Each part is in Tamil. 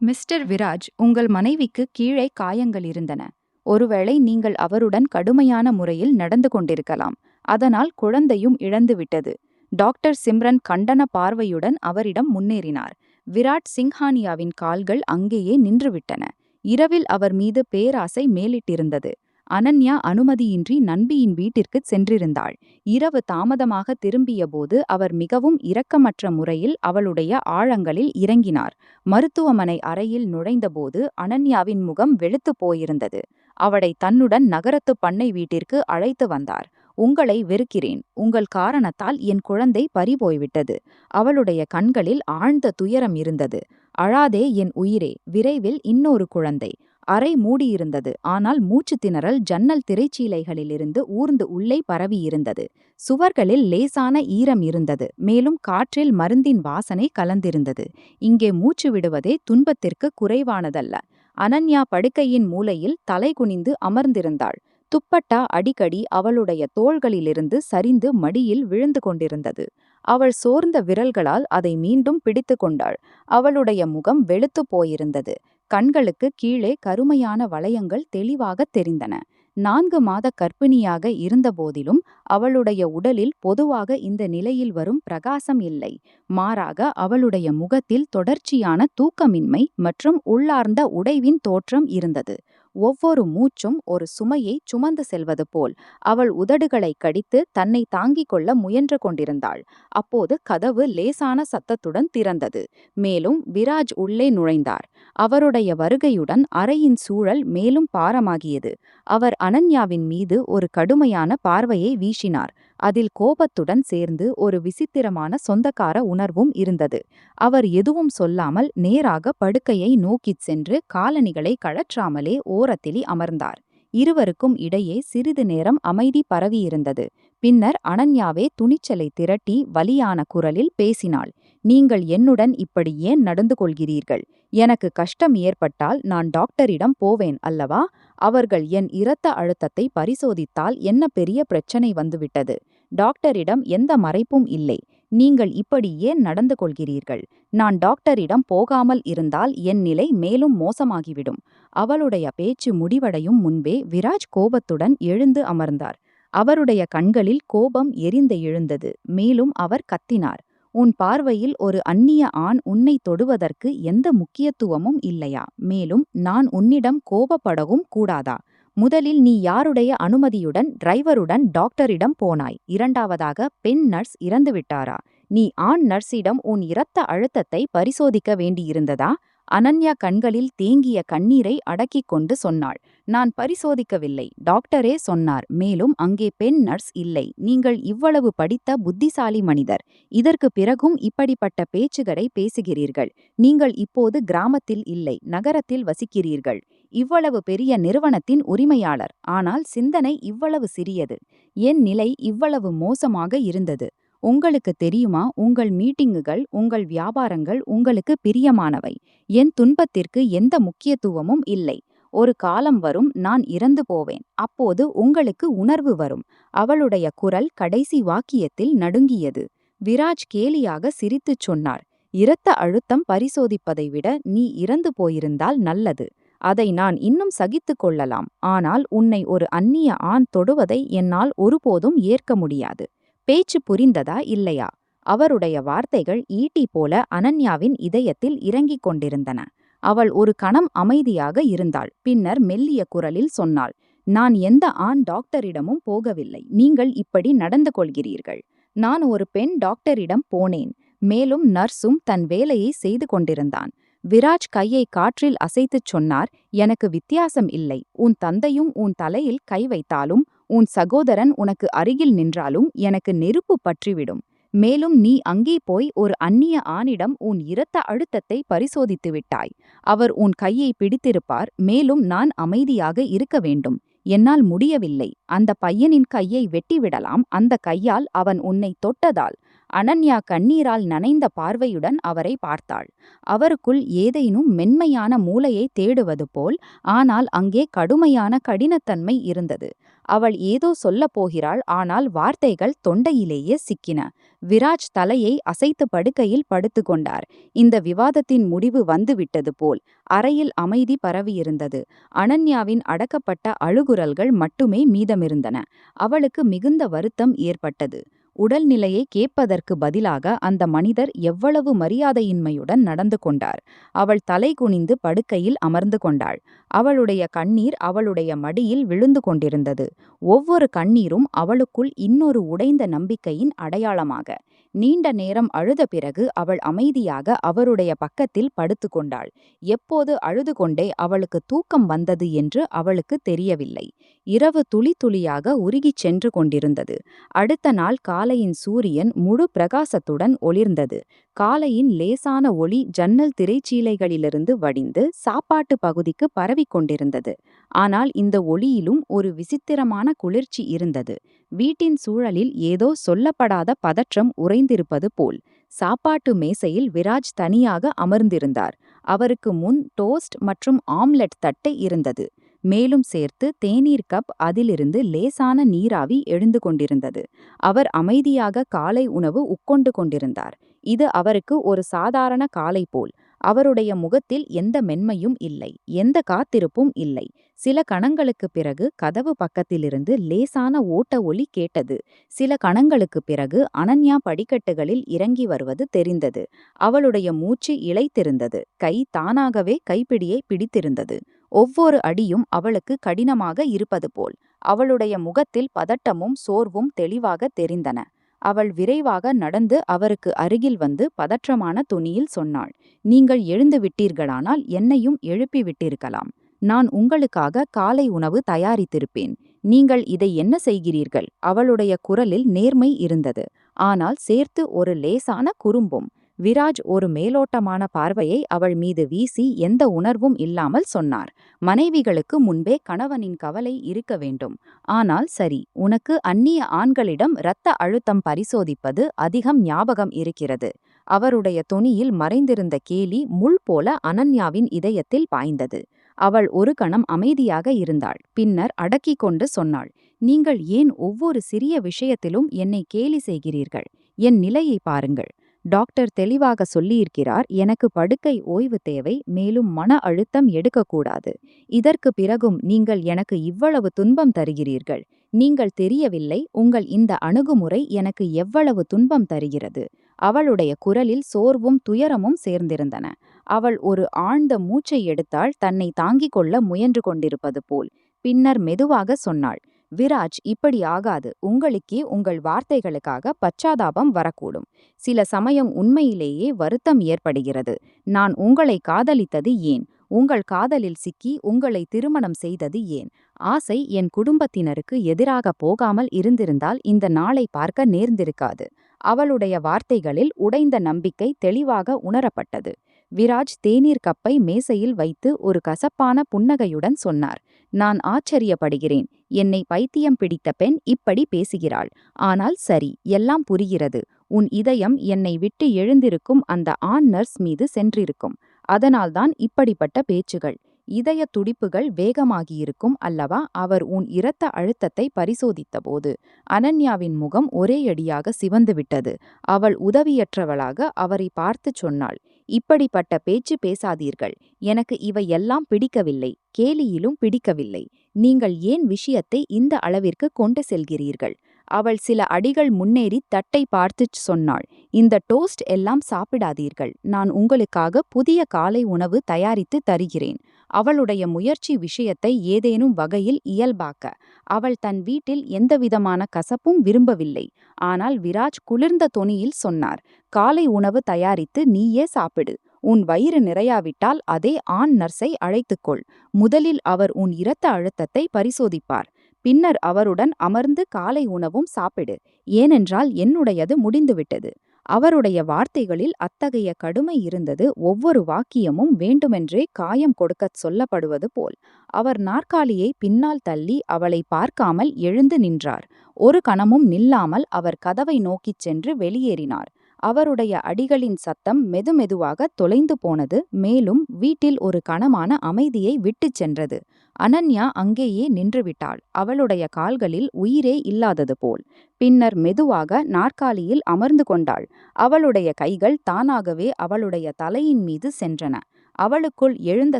மிஸ்டர் விராஜ், உங்கள் மனைவிக்கு கீழே காயங்கள் இருந்தன. ஒருவேளை நீங்கள் அவருடன் கடுமையான முறையில் நடந்து கொண்டிருக்கலாம். அதனால் குழந்தையும் இழந்துவிட்டது. டாக்டர் சிம்ரன் கண்டன பார்வையுடன் அவரிடம் முன்னேறினார். விராட் சிங்ஹானியாவின் கால்கள் அங்கேயே நின்றுவிட்டன. இரவில் அவர் மீது பேராசை மேலிட்டிருந்தது. அனன்யா அனுமதியின்றி நண்பியின் வீட்டிற்குச் சென்றிருந்தாள். இரவு தாமதமாக திரும்பியபோது அவர் மிகவும் இரக்கமற்ற முறையில் அவளுடைய ஆழங்களில் இறங்கினார். மருத்துவமனை அறையில் நுழைந்தபோது அனன்யாவின் முகம் வெளுத்துப் போயிருந்தது. அவளை தன்னுடன் நகரத்து பண்ணை வீட்டிற்கு அழைத்து வந்தார். உங்களை வெறுக்கிறேன். உங்கள் காரணத்தால் என் குழந்தை பறிபோய்விட்டது. அவளுடைய கண்களில் ஆழ்ந்த துயரம் இருந்தது. அழாதே என் உயிரே, விரைவில் இன்னொரு குழந்தை. அறை மூடியிருந்தது. ஆனால் மூச்சு திணறல் ஜன்னல் திரைச்சீலைகளிலிருந்து ஊர்ந்து உள்ளே பரவியிருந்தது. சுவர்களில் லேசான ஈரம் இருந்தது. மேலும் காற்றில் மருந்தின் வாசனை கலந்திருந்தது. இங்கே மூச்சு விடுவதே துன்பத்திற்கு குறைவானதல்ல. அனன்யா படுக்கையின் மூலையில் தலை குனிந்து அமர்ந்திருந்தாள். துப்பட்டா அடிக்கடி அவளுடைய தோள்களிலிருந்து சரிந்து மடியில் விழுந்து கொண்டிருந்தது. அவள் சோர்ந்த விரல்களால் அதை மீண்டும் பிடித்து கொண்டாள். அவளுடைய முகம் வெளுத்துப் போயிருந்தது. கண்களுக்கு கீழே கருமையான வளையங்கள் தெளிவாகத் தெரிந்தன. 4 மாத கர்ப்பிணியாக இருந்தபோதிலும் அவளுடைய உடலில் பொதுவாக இந்த நிலையில் வரும் பிரகாசம் இல்லை. மாறாக அவளுடைய முகத்தில் தொடர்ச்சியான தூக்கமின்மை மற்றும் உள்ளார்ந்த உடைவின் தோற்றம் இருந்தது. ஒவ்வொரு மூச்சும் ஒரு சுமையை சுமந்து செல்வது போல். அவள் உதடுகளை கடித்து தன்னை தாங்கிக் கொள்ள முயன்று கொண்டிருந்தாள். அப்போது கதவு லேசான சத்தத்துடன் திறந்தது. மேலும் விராஜ் உள்ளே நுழைந்தார். அவருடைய வருகையுடன் அறையின் சூழல் மேலும் பாரமாகியது. அவர் அனன்யாவின் மீது ஒரு கடுமையான பார்வையை வீசினார். அதில் கோபத்துடன் சேர்ந்து ஒரு விசித்திரமான சொந்தக்கார உணர்வும் இருந்தது. அவர் எதுவும் சொல்லாமல் நேராக படுக்கையை நோக்கிச் சென்று காலணிகளை கழற்றாமலே ஓரத்திலி அமர்ந்தார். இருவருக்கும் இடையே சிறிது நேரம் அமைதி பரவியிருந்தது. பின்னர் அனன்யாவே துணிச்சலை திரட்டி வலியான குரலில் பேசினாள். நீங்கள் என்னுடன் இப்படி ஏன் நடந்து கொள்கிறீர்கள்? எனக்கு கஷ்டம் ஏற்பட்டால் நான் டாக்டரிடம் போவேன் அல்லவா? அவர்கள் என் இரத்த அழுத்தத்தை பரிசோதித்தால் என்ன பெரிய பிரச்சனை வந்துவிட்டது? டாக்டரிடம் எந்த மறைப்பும் இல்லை. நீங்கள் இப்படி ஏன் நடந்து கொள்கிறீர்கள்? நான் டாக்டரிடம் போகாமல் இருந்தால் என் நிலை மேலும் மோசமாகிவிடும். அவளுடைய பேச்சு முடிவடையும் முன்பே விராஜ் கோபத்துடன் எழுந்து அமர்ந்தார். அவருடைய கண்களில் கோபம் எரிந்து எழுந்தது. மேலும் அவர் கத்தினார். உன் பார்வையில் ஒரு அந்நிய ஆண் உன்னை தொடுவதற்கு எந்த முக்கியத்துவமும் இல்லையா? மேலும் நான் உன்னிடம் கோபப்படவும் கூடாதா? முதலில் நீ யாருடைய அனுமதியுடன் டிரைவருடன் டாக்டரிடம் போனாய்? இரண்டாவதாக பெண் நர்ஸ் இறந்துவிட்டாரா? நீ ஆண் நர்ஸிடம் உன் இரத்த அழுத்தத்தை பரிசோதிக்க வேண்டியிருந்ததா? அனன்யா கண்களில் தேங்கிய கண்ணீரை அடக்கிக் கொண்டு சொன்னாள். நான் பரிசோதிக்கவில்லை. டாக்டரே சொன்னார். மேலும் அங்கே பெண் நர்ஸ் இல்லை. நீங்கள் இவ்வளவு படித்த புத்திசாலி மனிதர். இதற்கு பிறகும் இப்படிப்பட்ட பேச்சுகளை பேசுகிறீர்கள். நீங்கள் இப்போது கிராமத்தில் இல்லை, நகரத்தில் வசிக்கிறீர்கள். இவ்வளவு பெரிய நிறுவனத்தின் உரிமையாளர். ஆனால் சிந்தனை இவ்வளவு சிறியது. என் நிலை இவ்வளவு மோசமாக இருந்தது. உங்களுக்கு தெரியுமா? உங்கள் மீட்டிங்குகள், உங்கள் வியாபாரங்கள் உங்களுக்கு பிரியமானவை. என் துன்பத்திற்கு எந்த முக்கியத்துவமும் இல்லை. ஒரு காலம் வரும், நான் இறந்து போவேன். அப்போது உங்களுக்கு உணர்வு வரும். அவளுடைய குரல் கடைசி வாக்கியத்தில் நடுங்கியது. விராஜ் கேலியாக சிரித்துச் சொன்னார். இரத்த அழுத்தம் பரிசோதிப்பதை விட நீ இறந்து போயிருந்தால் நல்லது. அதை நான் இன்னும் சகித்துக் கொள்ளலாம். ஆனால் உன்னை ஒரு அந்நிய ஆண் தொடுவதை என்னால் ஒருபோதும் ஏற்க முடியாது. பேச்சு புரிந்ததா இல்லையா? அவருடைய வார்த்தைகள் ஈட்டி போல அனன்யாவின் இதயத்தில் இறங்கிக் கொண்டிருந்தன. அவள் ஒரு கணம் அமைதியாக இருந்தாள். பின்னர் மெல்லிய குரலில் சொன்னாள். நான் எந்த ஆண் டாக்டரிடமும் போகவில்லை. நீங்கள் இப்படி நடந்து கொள்கிறீர்கள். நான் ஒரு பெண் டாக்டரிடம் போனேன். மேலும் நர்ஸும் தன் வேலையை செய்து கொண்டிருந்தான். விராஜ் கையை காற்றில் அசைத்துச் சொன்னார். எனக்கு வித்தியாசம் இல்லை. உன் தந்தையும் உன் தலையில் கை வைத்தாலும், உன் சகோதரன் உனக்கு அருகில் நின்றாலும் எனக்கு நெருப்பு பற்றிவிடும். மேலும் நீ அங்கே போய் ஒரு அந்நிய ஆணிடம் உன் இரத்த அழுத்தத்தை பரிசோதித்து விட்டாய். அவர் உன் கையை பிடித்திருப்பார். மேலும் நான் அமைதியாக இருக்க வேண்டும். என்னால் முடியவில்லை. அந்த பையனின் கையை வெட்டிவிடலாம். அந்த கையால் அவன் உன்னை தொட்டதால். அனன்யா கண்ணீரால் நனைந்த பார்வையுடன் அவரை பார்த்தாள். அவருக்குள் ஏதேனும் மென்மையான மூலையை தேடுவது போல், ஆனால் அங்கே கடுமையான கடினத்தன்மை இருந்தது. அவள் ஏதோ சொல்லப் போகிறாள், ஆனால் வார்த்தைகள் தொண்டையிலேயே சிக்கின. விராஜ் தலையை அசைத்து படுக்கையில் படுத்து கொண்டார். இந்த விவாதத்தின் முடிவு வந்துவிட்டது போல். அறையில் அமைதி பரவியிருந்தது. அனன்யாவின் அடக்கப்பட்ட அழுகுரல்கள் மட்டுமே மீதமிருந்தன. அவளுக்கு மிகுந்த வருத்தம் ஏற்பட்டது. உடல்நிலையை கேட்பதற்கு பதிலாக அந்த மனிதர் எவ்வளவு மரியாதையின்மையுடன் நடந்து கொண்டார். அவள் தலை குனிந்து படுக்கையில் அமர்ந்து கொண்டாள். அவளுடைய கண்ணீர் அவளுடைய மடியில் விழுந்து கொண்டிருந்தது. ஒவ்வொரு கண்ணீரும் அவளுக்குள் இன்னொரு உடைந்த நம்பிக்கையின் அடையாளமாக. நீண்ட நேரம் அழுத பிறகு அவள் அமைதியாக அவருடைய பக்கத்தில் படுத்து கொண்டாள். எப்போது அழுது கொண்டே அவளுக்கு தூக்கம் வந்தது என்று அவளுக்கு தெரியவில்லை. இரவு துளி துளியாக உருகிச் சென்று கொண்டிருந்தது. அடுத்த நாள் காலையின் சூரியன் முழு பிரகாசத்துடன் ஒளிர்ந்தது. காலையின் லேசான ஒளி ஜன்னல் திரைச்சீலைகளிலிருந்து வடிந்து சாப்பாட்டு பகுதிக்கு பரவிக் கொண்டிருந்தது. ஆனால் இந்த ஒளியிலும் ஒரு விசித்திரமான குளிர்ச்சி இருந்தது. வீட்டின் சூழலில் ஏதோ சொல்லப்படாத பதற்றம் உறைந்திருப்பது போல். சாப்பாட்டு மேசையில் விராஜ் தனியாக அமர்ந்திருந்தார். அவருக்கு முன் டோஸ்ட் மற்றும் ஆம்லெட் தட்டை இருந்தது. மேலும் சேர்த்து தேநீர் கப், அதிலிருந்து லேசான நீராவி எழுந்து கொண்டிருந்தது. அவர் அமைதியாக காலை உணவு உட்கொண்டு கொண்டிருந்தார். இது அவருக்கு ஒரு சாதாரண காலை போல். அவருடைய முகத்தில் எந்த மென்மையும் இல்லை, எந்த காத்திருப்பும் இல்லை. சில கணங்களுக்குப் பிறகு கதவு பக்கத்திலிருந்து லேசான ஓட்ட ஒலி கேட்டது. சில கணங்களுக்குப் பிறகு அனன்யா படிக்கட்டுகளில் இறங்கி வருவது தெரிந்தது. அவளுடைய மூச்சு இளைத்திருந்தது. கை தானாகவே கைப்பிடியை பிடித்திருந்தது. ஒவ்வொரு அடியும் அவளுக்கு கடினமாக இருப்பது போல். அவளுடைய முகத்தில் பதட்டமும் சோர்வும் தெளிவாக தெரிந்தன. அவள் விரைவாக நடந்து அவருக்கு அருகில் வந்து பதற்றமான தொனியில் சொன்னாள், "நீங்கள் எழுந்து விட்டீர்களானால் என்னையும் எழுப்பி விட்டிருக்கலாம். நான் உங்களுக்காக காலை உணவு தயாரித்திருப்பேன். நீங்கள் இதை என்ன செய்கிறீர்கள்?" அவளுடைய குரலில் நேர்மை இருந்தது, ஆனால் சேர்த்து ஒரு லேசான குறும்பும். விராஜ் ஒரு மேலோட்டமான பார்வையை அவள் மீது வீசி எந்த உணர்வும் இல்லாமல் சொன்னார், "மனைவிகளுக்கு முன்பே கணவனின் கவலை இருக்க வேண்டும். ஆனால் சரி, உனக்கு அந்நிய ஆண்களிடம் இரத்த அழுத்தம் பரிசோதிப்பது அதிகம் ஞாபகம் இருக்கிறது." அவருடைய தொனியில் மறைந்திருந்த கேலி முள் போல அனன்யாவின் இதயத்தில் பாய்ந்தது. அவள் ஒரு கணம் அமைதியாக இருந்தாள். பின்னர் அடக்கிக் கொண்டு சொன்னாள், "நீங்கள் ஏன் ஒவ்வொரு சிறிய விஷயத்திலும் என்னை கேலி செய்கிறீர்கள்? என் நிலையை பாருங்கள். டாக்டர் தெளிவாக சொல்லியிருக்கிறார், எனக்கு படுக்கை ஓய்வு தேவை, மேலும் மன அழுத்தம் எடுக்கக்கூடாது. இதற்கு பிறகும் நீங்கள் எனக்கு இவ்வளவு துன்பம் தருகிறீர்கள். நீங்கள் தெரியவில்லை, உங்கள் இந்த அணுகுமுறை எனக்கு எவ்வளவு துன்பம் தருகிறது." அவளுடைய குரலில் சோர்வும் துயரமும் சேர்ந்திருந்தன. அவள் ஒரு ஆழ்ந்த மூச்சை எடுத்தாள், தன்னை தாங்கிக் கொள்ள முயன்று கொண்டிருப்பது போல். பின்னர் மெதுவாக சொன்னாள், "விராஜ், இப்படி ஆகாது. உங்களுக்கே உங்கள் வார்த்தைகளுக்காக பச்சாதாபம் வரக்கூடும். சில சமயம் உண்மையிலேயே வருத்தம் ஏற்படுகிறது. நான் உங்களை காதலித்தது ஏன்? உங்கள் காதலில் சிக்கி உங்களை திருமணம் செய்தது ஏன்? ஆசை என் குடும்பத்தினருக்கு எதிராக போகாமல் இருந்திருந்தால் இந்த நாளை பார்க்க நேர்ந்திருக்காது." அவளுடைய வார்த்தைகளில் உடைந்த நம்பிக்கை தெளிவாக உணரப்பட்டது. விராஜ் தேநீர் கப்பை மேசையில் வைத்து ஒரு கசப்பான புன்னகையுடன் சொன்னார், "நான் ஆச்சரியப்படுகிறேன். என்னை பைத்தியம் பிடித்த பெண் இப்படி பேசுகிறாள். ஆனால் சரி, எல்லாம் புரிகிறது. உன் இதயம் என்னை விட்டு எழுந்திருக்கும் அந்த ஆண் நர்ஸ் மீது சென்றிருக்கும். அதனால்தான் இப்படிப்பட்ட பேச்சுகள். இதய துடிப்புகள் வேகமாகியிருக்கும் அல்லவா?" அவர் உன் இரத்த அழுத்தத்தை பரிசோதித்தபோது அனன்யாவின் முகம் ஒரேயடியாக சிவந்துவிட்டது. அவள் உதவியற்றவளாக அவரை பார்த்து சொன்னாள், "இப்படிப்பட்ட பேச்சு பேசாதீர்கள். எனக்கு இவையெல்லாம் பிடிக்கவில்லை, கேலியிலும் பிடிக்கவில்லை. நீங்கள் ஏன் விஷயத்தை இந்த அளவிற்கு கொண்டு செல்கிறீர்கள்?" அவள் சில அடிகள் முன்னேறி தட்டை பார்த்துச் சொன்னாள், "இந்த டோஸ்ட் எல்லாம் சாப்பிடாதீர்கள். நான் உங்களுக்காக புதிய காலை உணவு தயாரித்து தருகிறேன்." அவளுடைய முயற்சி விஷயத்தை ஏதேனும் வகையில் இயல்பாக்க. அவள் தன் வீட்டில் எந்தவிதமான கசப்பும் விரும்பவில்லை. ஆனால் விராஜ் குளிர்ந்த தொனியில் சொன்னார், "காலை உணவு தயாரித்து நீயே சாப்பிடு. உன் வயிறு நிறையாவிட்டால் அதே ஆண் நர்ஸை அழைத்துக்கொள். முதலில் அவர் உன் இரத்த அழுத்தத்தை பரிசோதிப்பார். பின்னர் அவருடன் அமர்ந்து காலை உணவும் சாப்பிடு. ஏனென்றால் என்னுடையது முடிந்துவிட்டது." அவருடைய வார்த்தைகளில் அத்தகைய கடுமை இருந்தது, ஒவ்வொரு வாக்கியமும் வேண்டுமென்றே காயம் கொடுக்கச் சொல்லப்படுவது போல். அவர் நாற்காலியை பின்னால் தள்ளி அவளை பார்க்காமல் எழுந்து நின்றார். ஒரு கணமும் நில்லாமல் அவர் கதவை நோக்கிச் சென்று வெளியேறினார். அவருடைய அடிகளின் சத்தம் மெதுமெதுவாக தொலைந்து போனது, மேலும் வீட்டில் ஒரு கனமான அமைதியை விட்டுச் சென்றது. அனன்யா அங்கேயே நின்றுவிட்டாள், அவளுடைய கால்களில் உயிரே இல்லாதது போல். பின்னர் மெதுவாக நாற்காலியில் அமர்ந்து கொண்டாள். அவளுடைய கைகள் தானாகவே அவளுடைய தலையின் மீது சென்றன. அவளுக்குள் எழுந்த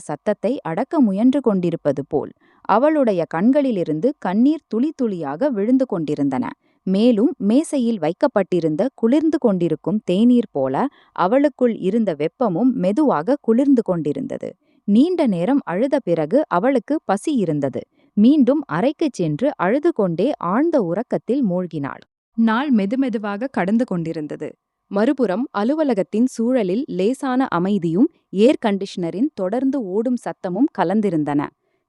சத்தத்தை அடக்க முயன்று கொண்டிருப்பது போல். அவளுடைய கண்களிலிருந்து கண்ணீர் துளி துளியாக விழுந்து கொண்டிருந்தன. மேலும் மேசையில் வைக்கப்பட்டிருந்த குளிர்ந்து கொண்டிருக்கும் தேநீர் போல அவளுக்குள் இருந்த வெப்பமும் மெதுவாக குளிர்ந்து கொண்டிருந்தது. நீண்ட நேரம் அழுத பிறகு அவளுக்கு பசி இருந்தது. மீண்டும் அறைக்குச் சென்று அழுது கொண்டே ஆழ்ந்த உறக்கத்தில் மூழ்கினாள். நாள் மெதுமெதுவாக கடந்து கொண்டிருந்தது. மறுபுறம் அலுவலகத்தின் சூழலில் லேசான அமைதியும் ஏர் கண்டிஷனரின் தொடர்ந்து ஓடும் சத்தமும் கலந்திருந்தன.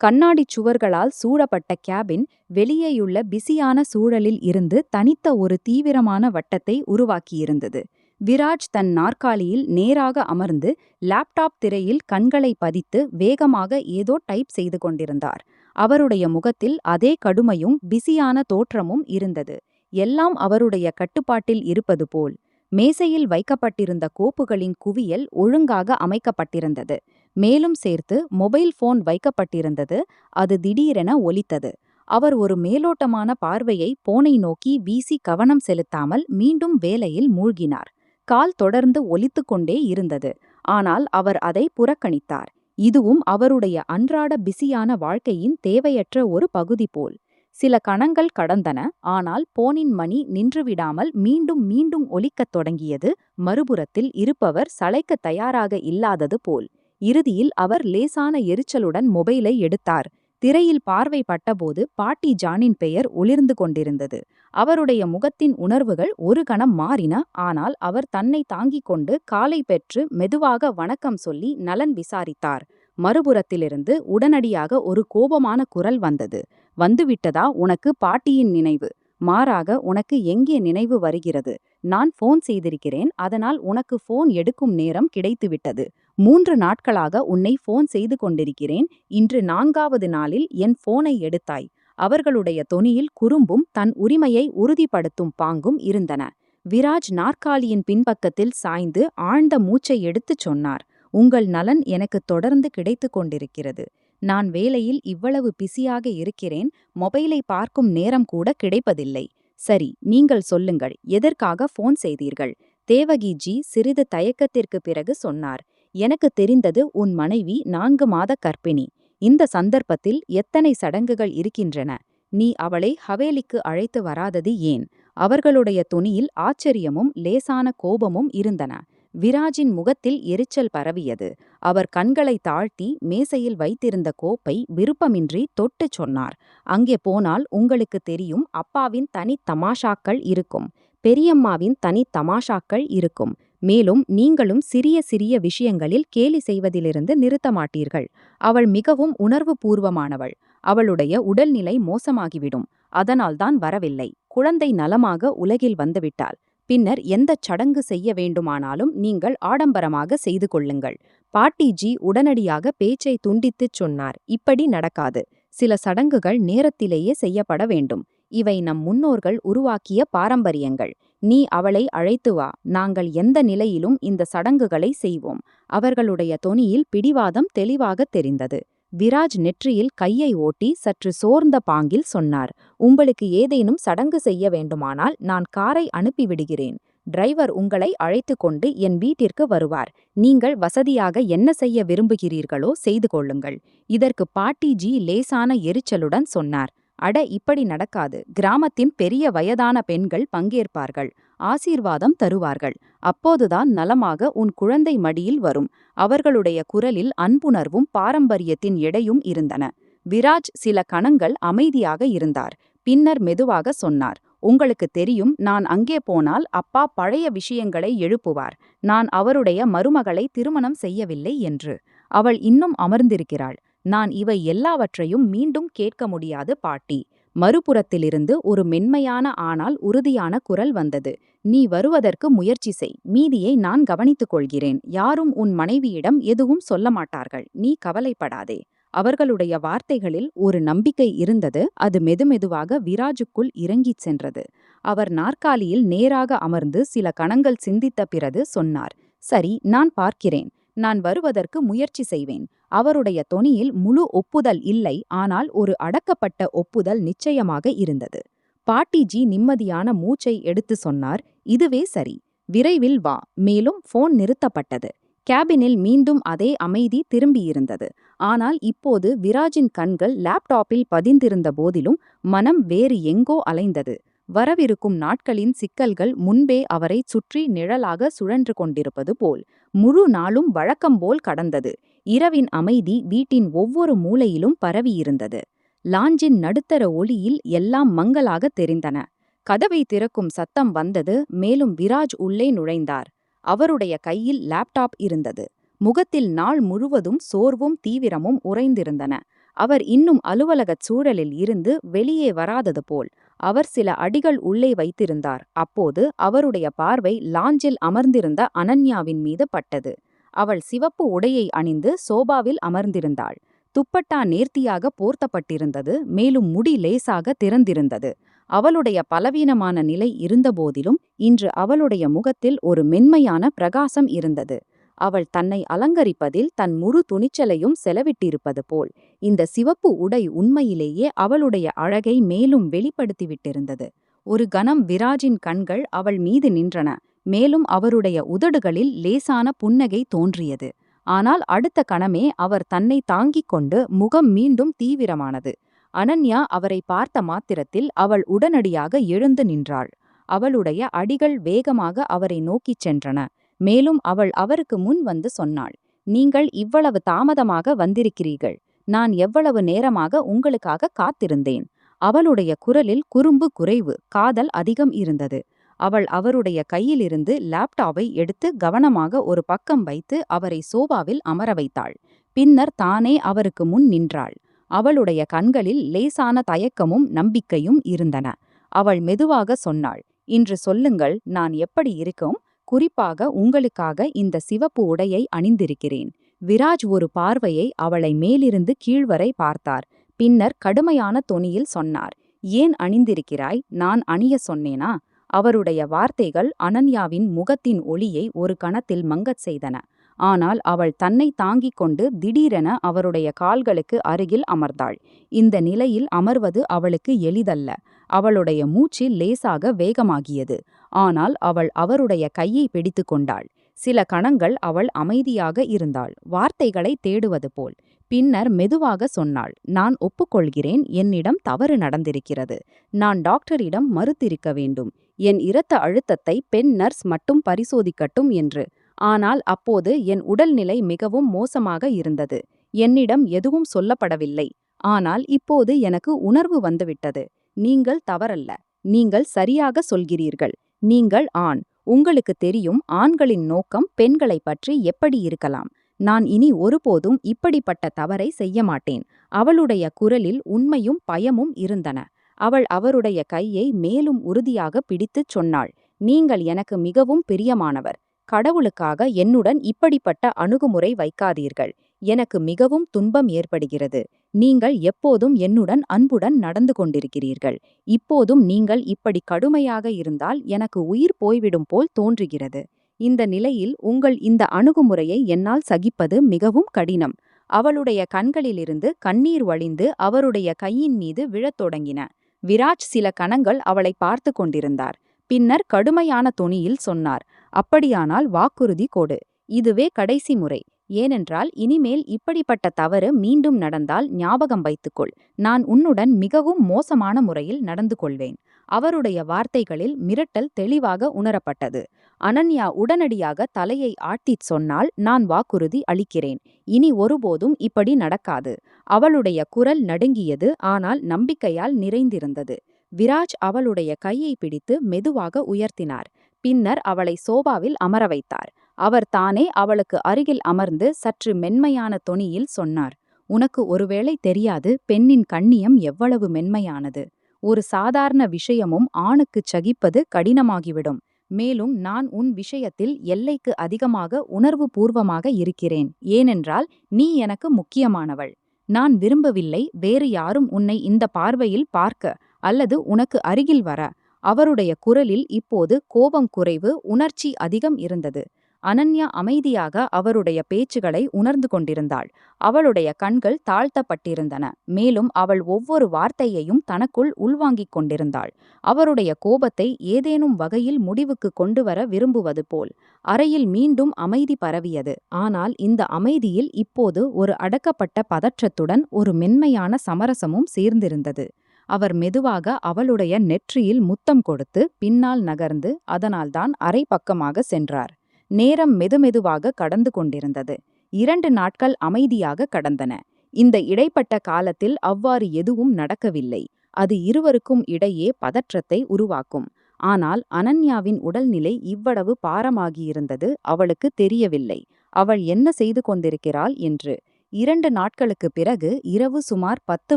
கண்ணாடிச் சுவர்களால் சூழப்பட்ட கேபின் வெளியேயுள்ள பிஸியான சூழலில் இருந்து தனித்த ஒரு தீவிரமான வட்டத்தை உருவாக்கியிருந்தது. விராஜ் தன் நாற்காலியில் நேராக அமர்ந்து லேப்டாப் திரையில் கண்களை பதித்து வேகமாக ஏதோ டைப் செய்து கொண்டிருந்தார். அவருடைய முகத்தில் அதே கடுமையும் பிஸியான தோற்றமும் இருந்தது. எல்லாம் அவருடைய கட்டுப்பாட்டில் இருப்பது போல். மேசையில் வைக்கப்பட்டிருந்த கோப்புகளின் குவியல் ஒழுங்காக அமைக்கப்பட்டிருந்தது. மேலும் சேர்த்து மொபைல் போன் வைக்கப்பட்டிருந்தது. அது திடீரென ஒலித்தது. அவர் ஒரு மேலோட்டமான பார்வையை போனை நோக்கி வீசி கவனம் செலுத்தாமல் மீண்டும் வேலையில் மூழ்கினார். கால் தொடர்ந்து ஒலித்துக் கொண்டே இருந்தது. ஆனால் அவர் அதை புறக்கணித்தார். இதுவும் அவருடைய அன்றாட பிஸியான வாழ்க்கையின் தேவையற்ற ஒரு பகுதி போல். சில கணங்கள் கடந்தன. ஆனால் போனின் மணி நின்றுவிடாமல் மீண்டும் மீண்டும் ஒலிக்கத் தொடங்கியது. மறுபுறத்தில் இருப்பவர் சளைக்க தயாராக இல்லாதது போல். இறுதியில் அவர் லேசான எரிச்சலுடன் மொபைலை எடுத்தார். திரையில் பார்வை பட்டபோது பாட்டி ஜானின் பெயர் ஒளிர்ந்து கொண்டிருந்தது. அவருடைய முகத்தின் உணர்வுகள் ஒரு கணம் மாறின. ஆனால் அவர் தன்னை தாங்கிக் கொண்டு காலை பெற்று மெதுவாக வணக்கம் சொல்லி நலன் விசாரித்தார். மறுபுறத்திலிருந்து உடனடியாக ஒரு கோபமான குரல் வந்தது. வந்துவிட்டதா உனக்கு பாட்டியின் நினைவு? மாறாக உனக்கு எங்கே நினைவு வருகிறது? நான் போன் செய்திருக்கிறேன், அதனால் உனக்கு போன் எடுக்கும் நேரம் கிடைத்துவிட்டது. 3 நாட்களாக உன்னை போன் செய்து கொண்டிருக்கிறேன். இன்று 4வது நாளில் என் போனை எடுத்தாய். அவர்களுடைய தொனியில் குறும்பும் தன் உரிமையை உறுதிப்படுத்தும் பாங்கும் இருந்தன. விராஜ் நாற்காலியின் பின்பக்கத்தில் சாய்ந்து ஆழ்ந்த மூச்சை எடுத்துச் சொன்னார். உங்கள் நலன் எனக்கு தொடர்ந்து கிடைத்து கொண்டிருக்கிறது. நான் வேலையில் இவ்வளவு பிஸியாக இருக்கிறேன், மொபைலை பார்க்கும் நேரம் கூட கிடைப்பதில்லை. சரி, நீங்கள் சொல்லுங்கள், எதற்காக போன் செய்தீர்கள்? தேவகிஜி சிறிது தயக்கத்திற்கு பிறகு சொன்னார். எனக்கு தெரிந்தது உன் மனைவி 4 மாத கர்ப்பிணி. இந்த சந்தர்ப்பத்தில் எத்தனை சடங்குகள் இருக்கின்றன? நீ அவளை ஹவேலிக்கு அழைத்து வராதது ஏன்? அவர்களுடைய தொனியில் ஆச்சரியமும் லேசான கோபமும் இருந்தன. விராஜின் முகத்தில் எரிச்சல் பரவியது. அவர் கண்களை தாழ்த்தி மேசையில் வைத்திருந்த கோப்பை விருப்பமின்றி தொட்டுச் சொன்னார். அங்கே போனால் உங்களுக்கு தெரியும், அப்பாவின் தனி தமாஷாக்கள் இருக்கும், பெரியம்மாவின் தனி தமாஷாக்கள் இருக்கும். மேலும் நீங்களும் சிறிய சிறிய விஷயங்களில் கேலி செய்வதிலிருந்து நிறுத்த மாட்டீர்கள். அவள் மிகவும் உணர்வு பூர்வமானவள். அவளுடைய உடல்நிலை மோசமாகிவிடும். அதனால்தான் வரவில்லை. குழந்தை நலமாக உலகில் வந்துவிட்டாள். பின்னர் எந்தச் சடங்கு செய்ய வேண்டுமானாலும் நீங்கள் ஆடம்பரமாக செய்து கொள்ளுங்கள். பாட்டிஜி உடனடியாக பேச்சை துண்டித்துச் சொன்னார். இப்படி நடக்காது. சில சடங்குகள் நேரத்திலேயே செய்யப்பட வேண்டும். இவை நம் முன்னோர்கள் உருவாக்கிய பாரம்பரியங்கள். நீ அவளை அழைத்து வா. நாங்கள் எந்த நிலையிலும் இந்த சடங்குகளை செய்வோம். அவர்களுடைய தொனியில் பிடிவாதம் தெளிவாக தெரிந்தது. விராஜ் நெற்றியில் கையை ஓட்டி சற்று சோர்ந்த பாங்கில் சொன்னார். உங்களுக்கு ஏதேனும் சடங்கு செய்ய வேண்டுமானால் நான் காரை அனுப்பிவிடுகிறேன். டிரைவர் உங்களை அழைத்து கொண்டு என் வீட்டிற்கு வருவார். நீங்கள் வசதியாக என்ன செய்ய விரும்புகிறீர்களோ செய்து கொள்ளுங்கள். இதற்கு பாட்டிஜி லேசான எரிச்சலுடன் சொன்னார். அட, இப்படி நடக்காது. கிராமத்தின் பெரிய வயதான பெண்கள் பங்கேற்பார்கள், ஆசீர்வாதம் தருவார்கள். அப்போதுதான் நலமாக உன் குழந்தை மடியில் வரும். அவர்களுடைய குரலில் அன்புணர்வும் பாரம்பரியத்தின் எடையும் இருந்தன. விராஜ் சில கணங்கள் அமைதியாக இருந்தார். பின்னர் மெதுவாக சொன்னார். உங்களுக்கு தெரியும், நான் அங்கே போனால் அப்பா பழைய விஷயங்களை எழுப்புவார். நான் அவருடைய மருமகளை திருமணம் செய்யவில்லை என்று. அவள் இன்னும் அமர்ந்திருக்கிறாள். நான் இவை எல்லாவற்றையும் மீண்டும் கேட்க முடியாது பாட்டி. மறுபுறத்திலிருந்து ஒரு மென்மையான ஆனால் உறுதியான குரல் வந்தது. நீ வருவதற்கு முயற்சி செய், மீதியை நான் கவனித்துக் கொள்கிறேன். யாரும் உன் மனைவியிடம் எதுவும் சொல்ல மாட்டார்கள், நீ கவலைப்படாதே. அவர்களுடைய வார்த்தைகளில் ஒரு நம்பிக்கை இருந்தது. அது மெதுமெதுவாக விராஜுக்குள் இறங்கிச் சென்றது. அவர் நாற்காலியில் நேராக அமர்ந்து சில கணங்கள் சிந்தித்த பிறகு சொன்னார், சரி, நான் பார்க்கிறேன். நான் வருவதற்கு முயற்சி செய்வேன். அவருடைய தொனியில் முழு ஒப்புதல் இல்லை, ஆனால் ஒரு அடக்கப்பட்ட ஒப்புதல் நிச்சயமாக இருந்தது. பாட்டிஜி நிம்மதியான மூச்சை எடுத்து சொன்னார், இதுவே சரி. விரைவில் வா. மேலும் போன் நிறுத்தப்பட்டது. கேபினில் மீண்டும் அதே அமைதி திரும்பியிருந்தது. ஆனால் இப்போது விராஜின் கண்கள் லேப்டாப்பில் பதிந்திருந்த போதிலும் மனம் வேறு எங்கோ அலைந்தது. வரவிருக்கும் நாட்களின் சிக்கல்கள் முன்பே அவரை சுற்றி நிழலாக சுழன்று கொண்டிருப்பது போல். முழு நாளும் வழக்கம்போல் கடந்தது. இரவின் அமைதி வீட்டின் ஒவ்வொரு மூலையிலும் பரவியிருந்தது. லாஞ்சின் நடுத்தர ஒளியில் எல்லாம் மங்கலாக தெரிந்தன. கதவை திறக்கும் சத்தம் வந்தது. மேலும் விராஜ் உள்ளே நுழைந்தார். அவருடைய கையில் லேப்டாப் இருந்தது. முகத்தில் நாள் முழுவதும் சோர்வும் தீவிரமும் உறைந்திருந்தன. அவர் இன்னும் அலுவலகச் சூழலில் இருந்து வெளியே வராதது போல். அவர் சில அடிகள் உள்ளே வைத்திருந்தார். அப்போது அவருடைய பார்வை லாஞ்சில் அமர்ந்திருந்த அனன்யாவின் மீது பட்டது. அவள் சிவப்பு உடையை அணிந்து சோபாவில் அமர்ந்திருந்தாள். துப்பட்டா நேர்த்தியாக போர்த்தப்பட்டிருந்தது. மேலும் முடி லேசாக திறந்திருந்தது. அவளுடைய பலவீனமான நிலை இருந்தபோதிலும் இன்று அவளுடைய முகத்தில் ஒரு மென்மையான பிரகாசம் இருந்தது. அவள் தன்னை அலங்கரிப்பதில் தன் முழு துணிச்சலையும் செலவிட்டிருப்பது போல். இந்த சிவப்பு உடை உண்மையிலேயே அவளுடைய அழகை மேலும் வெளிப்படுத்திவிட்டிருந்தது. ஒரு கணம் விராஜின் கண்கள் அவள் மீது நின்றன. மேலும் அவருடைய உதடுகளில் லேசான புன்னகை தோன்றியது. ஆனால் அடுத்த கணமே அவர் தன்னை தாங்கிக் கொண்டு முகம் மீண்டும் தீவிரமானது. அனன்யா அவரை பார்த்த மாத்திரத்தில் அவள் உடனடியாக எழுந்து நின்றாள். அவளுடைய அடிகள் வேகமாக அவரை நோக்கிச் சென்றன. மேலும் அவள் அவருக்கு முன் வந்து சொன்னாள், நீங்கள் இவ்வளவு தாமதமாக வந்திருக்கிறீர்கள். நான் எவ்வளவு நேரமாக உங்களுக்காக காத்திருந்தேன். அவளுடைய குரலில் குறும்பு குறைவு, காதல் அதிகம் இருந்தது. அவள் அவருடைய கையிலிருந்து லேப்டாப்பை எடுத்து கவனமாக ஒரு பக்கம் வைத்து அவரை சோபாவில் அமர வைத்தாள். பின்னர் தானே அவருக்கு முன் நின்றாள். அவளுடைய கண்களில் லேசான தயக்கமும் நம்பிக்கையும் இருந்தன. அவள் மெதுவாக சொன்னாள், இன்று சொல்லுங்கள், நான் எப்படி இருக்கும்? குறிப்பாக உங்களுக்காக இந்த சிவப்பு உடையை அணிந்திருக்கிறேன். விராஜ் ஒரு பார்வையை அவளை மேலிருந்து கீழ்வரை பார்த்தார். பின்னர் கடுமையான தொனியில் சொன்னார், ஏன் அணிந்திருக்கிறாய்? நான் அணிய சொன்னேனா? அவருடைய வார்த்தைகள் அனன்யாவின் முகத்தின் ஒளியை ஒரு கணத்தில் மங்கச் செய்தன. ஆனால் அவள் தன்னை தாங்கிக் கொண்டு திடீரென அவருடைய கால்களுக்கு அருகில் அமர்ந்தாள். இந்த நிலையில் அமர்வது அவளுக்கு எளிதல்ல. அவளுடைய மூச்சு லேசாக வேகமாகியது. ஆனால் அவள் அவருடைய கையை பிடித்து கொண்டாள். சில கணங்கள் அவள் அமைதியாக இருந்தாள், வார்த்தைகளை தேடுவது போல். பின்னர் மெதுவாக சொன்னாள், நான் ஒப்புக்கொள்கிறேன், என்னிடம் தவறு நடந்திருக்கிறது. நான் டாக்டரிடம் மறுத்திருக்க வேண்டும். என் இரத்த அழுத்தத்தை பெண் நர்ஸ் மட்டும் பரிசோதிக்கட்டும் என்று. ஆனால் அப்போது என் உடல்நிலை மிகவும் மோசமாக இருந்தது. என்னிடம் எதுவும் சொல்லப்படவில்லை. ஆனால் இப்போது எனக்கு உணர்வு வந்துவிட்டது. நீங்கள் தவறல்ல. நீங்கள் சரியாக சொல்கிறீர்கள். நீங்கள் ஆண். உங்களுக்கு தெரியும் ஆண்களின் நோக்கம் பெண்களை பற்றி எப்படி இருக்கலாம். நான் இனி ஒருபோதும் இப்படிப்பட்ட தவறை செய்ய மாட்டேன். அவளுடைய குரலில் உண்மையும் பயமும் இருந்தன. அவள் அவருடைய கையை மேலும் உறுதியாக பிடித்துச் சொன்னாள், நீங்கள் எனக்கு மிகவும் பிரியமானவர். கடவுளுக்காக என்னுடன் இப்படிப்பட்ட அணுகுமுறை வைக்காதீர்கள். எனக்கு மிகவும் துன்பம் ஏற்படுகிறது. நீங்கள் எப்போதும் என்னுடன் அன்புடன் நடந்து கொண்டிருக்கிறீர்கள். இப்போதும் நீங்கள் இப்படி கடுமையாக இருந்தால் எனக்கு உயிர் போய்விடும் போல் தோன்றுகிறது. இந்த நிலையில் உங்கள் இந்த அணுகுமுறையை என்னால் சகிப்பது மிகவும் கடினம். அவளுடைய கண்களிலிருந்து கண்ணீர் வழிந்து அவருடைய கையின் மீது விழத் தொடங்கின. விராஜ் சில கணங்கள் அவளை பார்த்து கொண்டிருந்தார். பின்னர் கடுமையான தொனியில் சொன்னார், அப்படியானால் வாக்குறுதி கொடு. இதுவே கடைசி முறை. ஏனென்றால் இனிமேல் இப்படிப்பட்ட தவறு மீண்டும் நடந்தால் ஞாபகம் வைத்துக்கொள். நான் உன்னுடன் மிகவும் மோசமான முறையில் நடந்து கொள்வேன். அவருடைய வார்த்தைகளில் மிரட்டல் தெளிவாக உணரப்பட்டது. அனன்யா உடனடியாக தலையை ஆட்டிச் சொன்னால், நான் வாக்குறுதி அளிக்கிறேன். இனி ஒருபோதும் இப்படி நடக்காது. அவளுடைய குரல் நடுங்கியது, ஆனால் நம்பிக்கையால் நிறைந்திருந்தது. விராஜ் அவளுடைய கையை பிடித்து மெதுவாக உயர்த்தினார். பின்னர் அவளை சோபாவில் அமர வைத்தார். அவர் தானே அவளுக்கு அருகில் அமர்ந்து சற்று மென்மையான தொனியில் சொன்னார், உனக்கு ஒருவேளை தெரியாது பெண்ணின் கண்ணியம் எவ்வளவு மென்மையானது. ஒரு சாதாரண விஷயமும் ஆணுக்குச் சகிப்பது கடினமாகிவிடும். மேலும் நான் உன் விஷயத்தில் எல்லைக்கு அதிகமாக உணர்வு பூர்வமாக இருக்கிறேன். ஏனென்றால் நீ எனக்கு முக்கியமானவள். நான் விரும்பவில்லை வேறு யாரும் உன்னை இந்த பார்வையில் பார்க்க அல்லது உனக்கு அருகில் வர. அவருடைய குரலில் இப்போது கோபம் குறைவு, உணர்ச்சி அதிகம் இருந்தது. அனன்யா அமைதியாக அவருடைய பேச்சுகளை உணர்ந்து கொண்டிருந்தாள். அவளுடைய கண்கள் தாழ்த்தப்பட்டிருந்தன. மேலும் அவள் ஒவ்வொரு வார்த்தையையும் தனக்குள் உள்வாங்கிக் கொண்டிருந்தாள். அவருடைய கோபத்தை ஏதேனும் வகையில் முடிவுக்கு கொண்டுவர விரும்புவது போல். அறையில் மீண்டும் அமைதி பரவியது. ஆனால் இந்த அமைதியில் இப்போது ஒரு அடக்கப்பட்ட பதற்றத்துடன் ஒரு மென்மையான சமரசமும் சேர்ந்திருந்தது. அவர் மெதுவாக அவளுடைய நெற்றியில் முத்தம் கொடுத்து பின்னால் நகர்ந்து அதனால்தான் அரை பக்கமாக சென்றார். நேரம் மெதுமெதுவாக கடந்து கொண்டிருந்தது. 2 நாட்கள் அமைதியாக கடந்தன. இந்த இடைப்பட்ட காலத்தில் அவ்வாறு எதுவும் நடக்கவில்லை. அது இருவருக்கும் இடையே பதற்றத்தை உருவாக்கும். ஆனால் அனன்யாவின் உடல்நிலை இவ்வளவு பாரமாகியிருந்தது அவளுக்கு தெரியவில்லை. அவள் என்ன செய்து கொண்டிருக்கிறாள் என்று. 2 நாட்களுக்குப் பிறகு இரவு சுமார் 10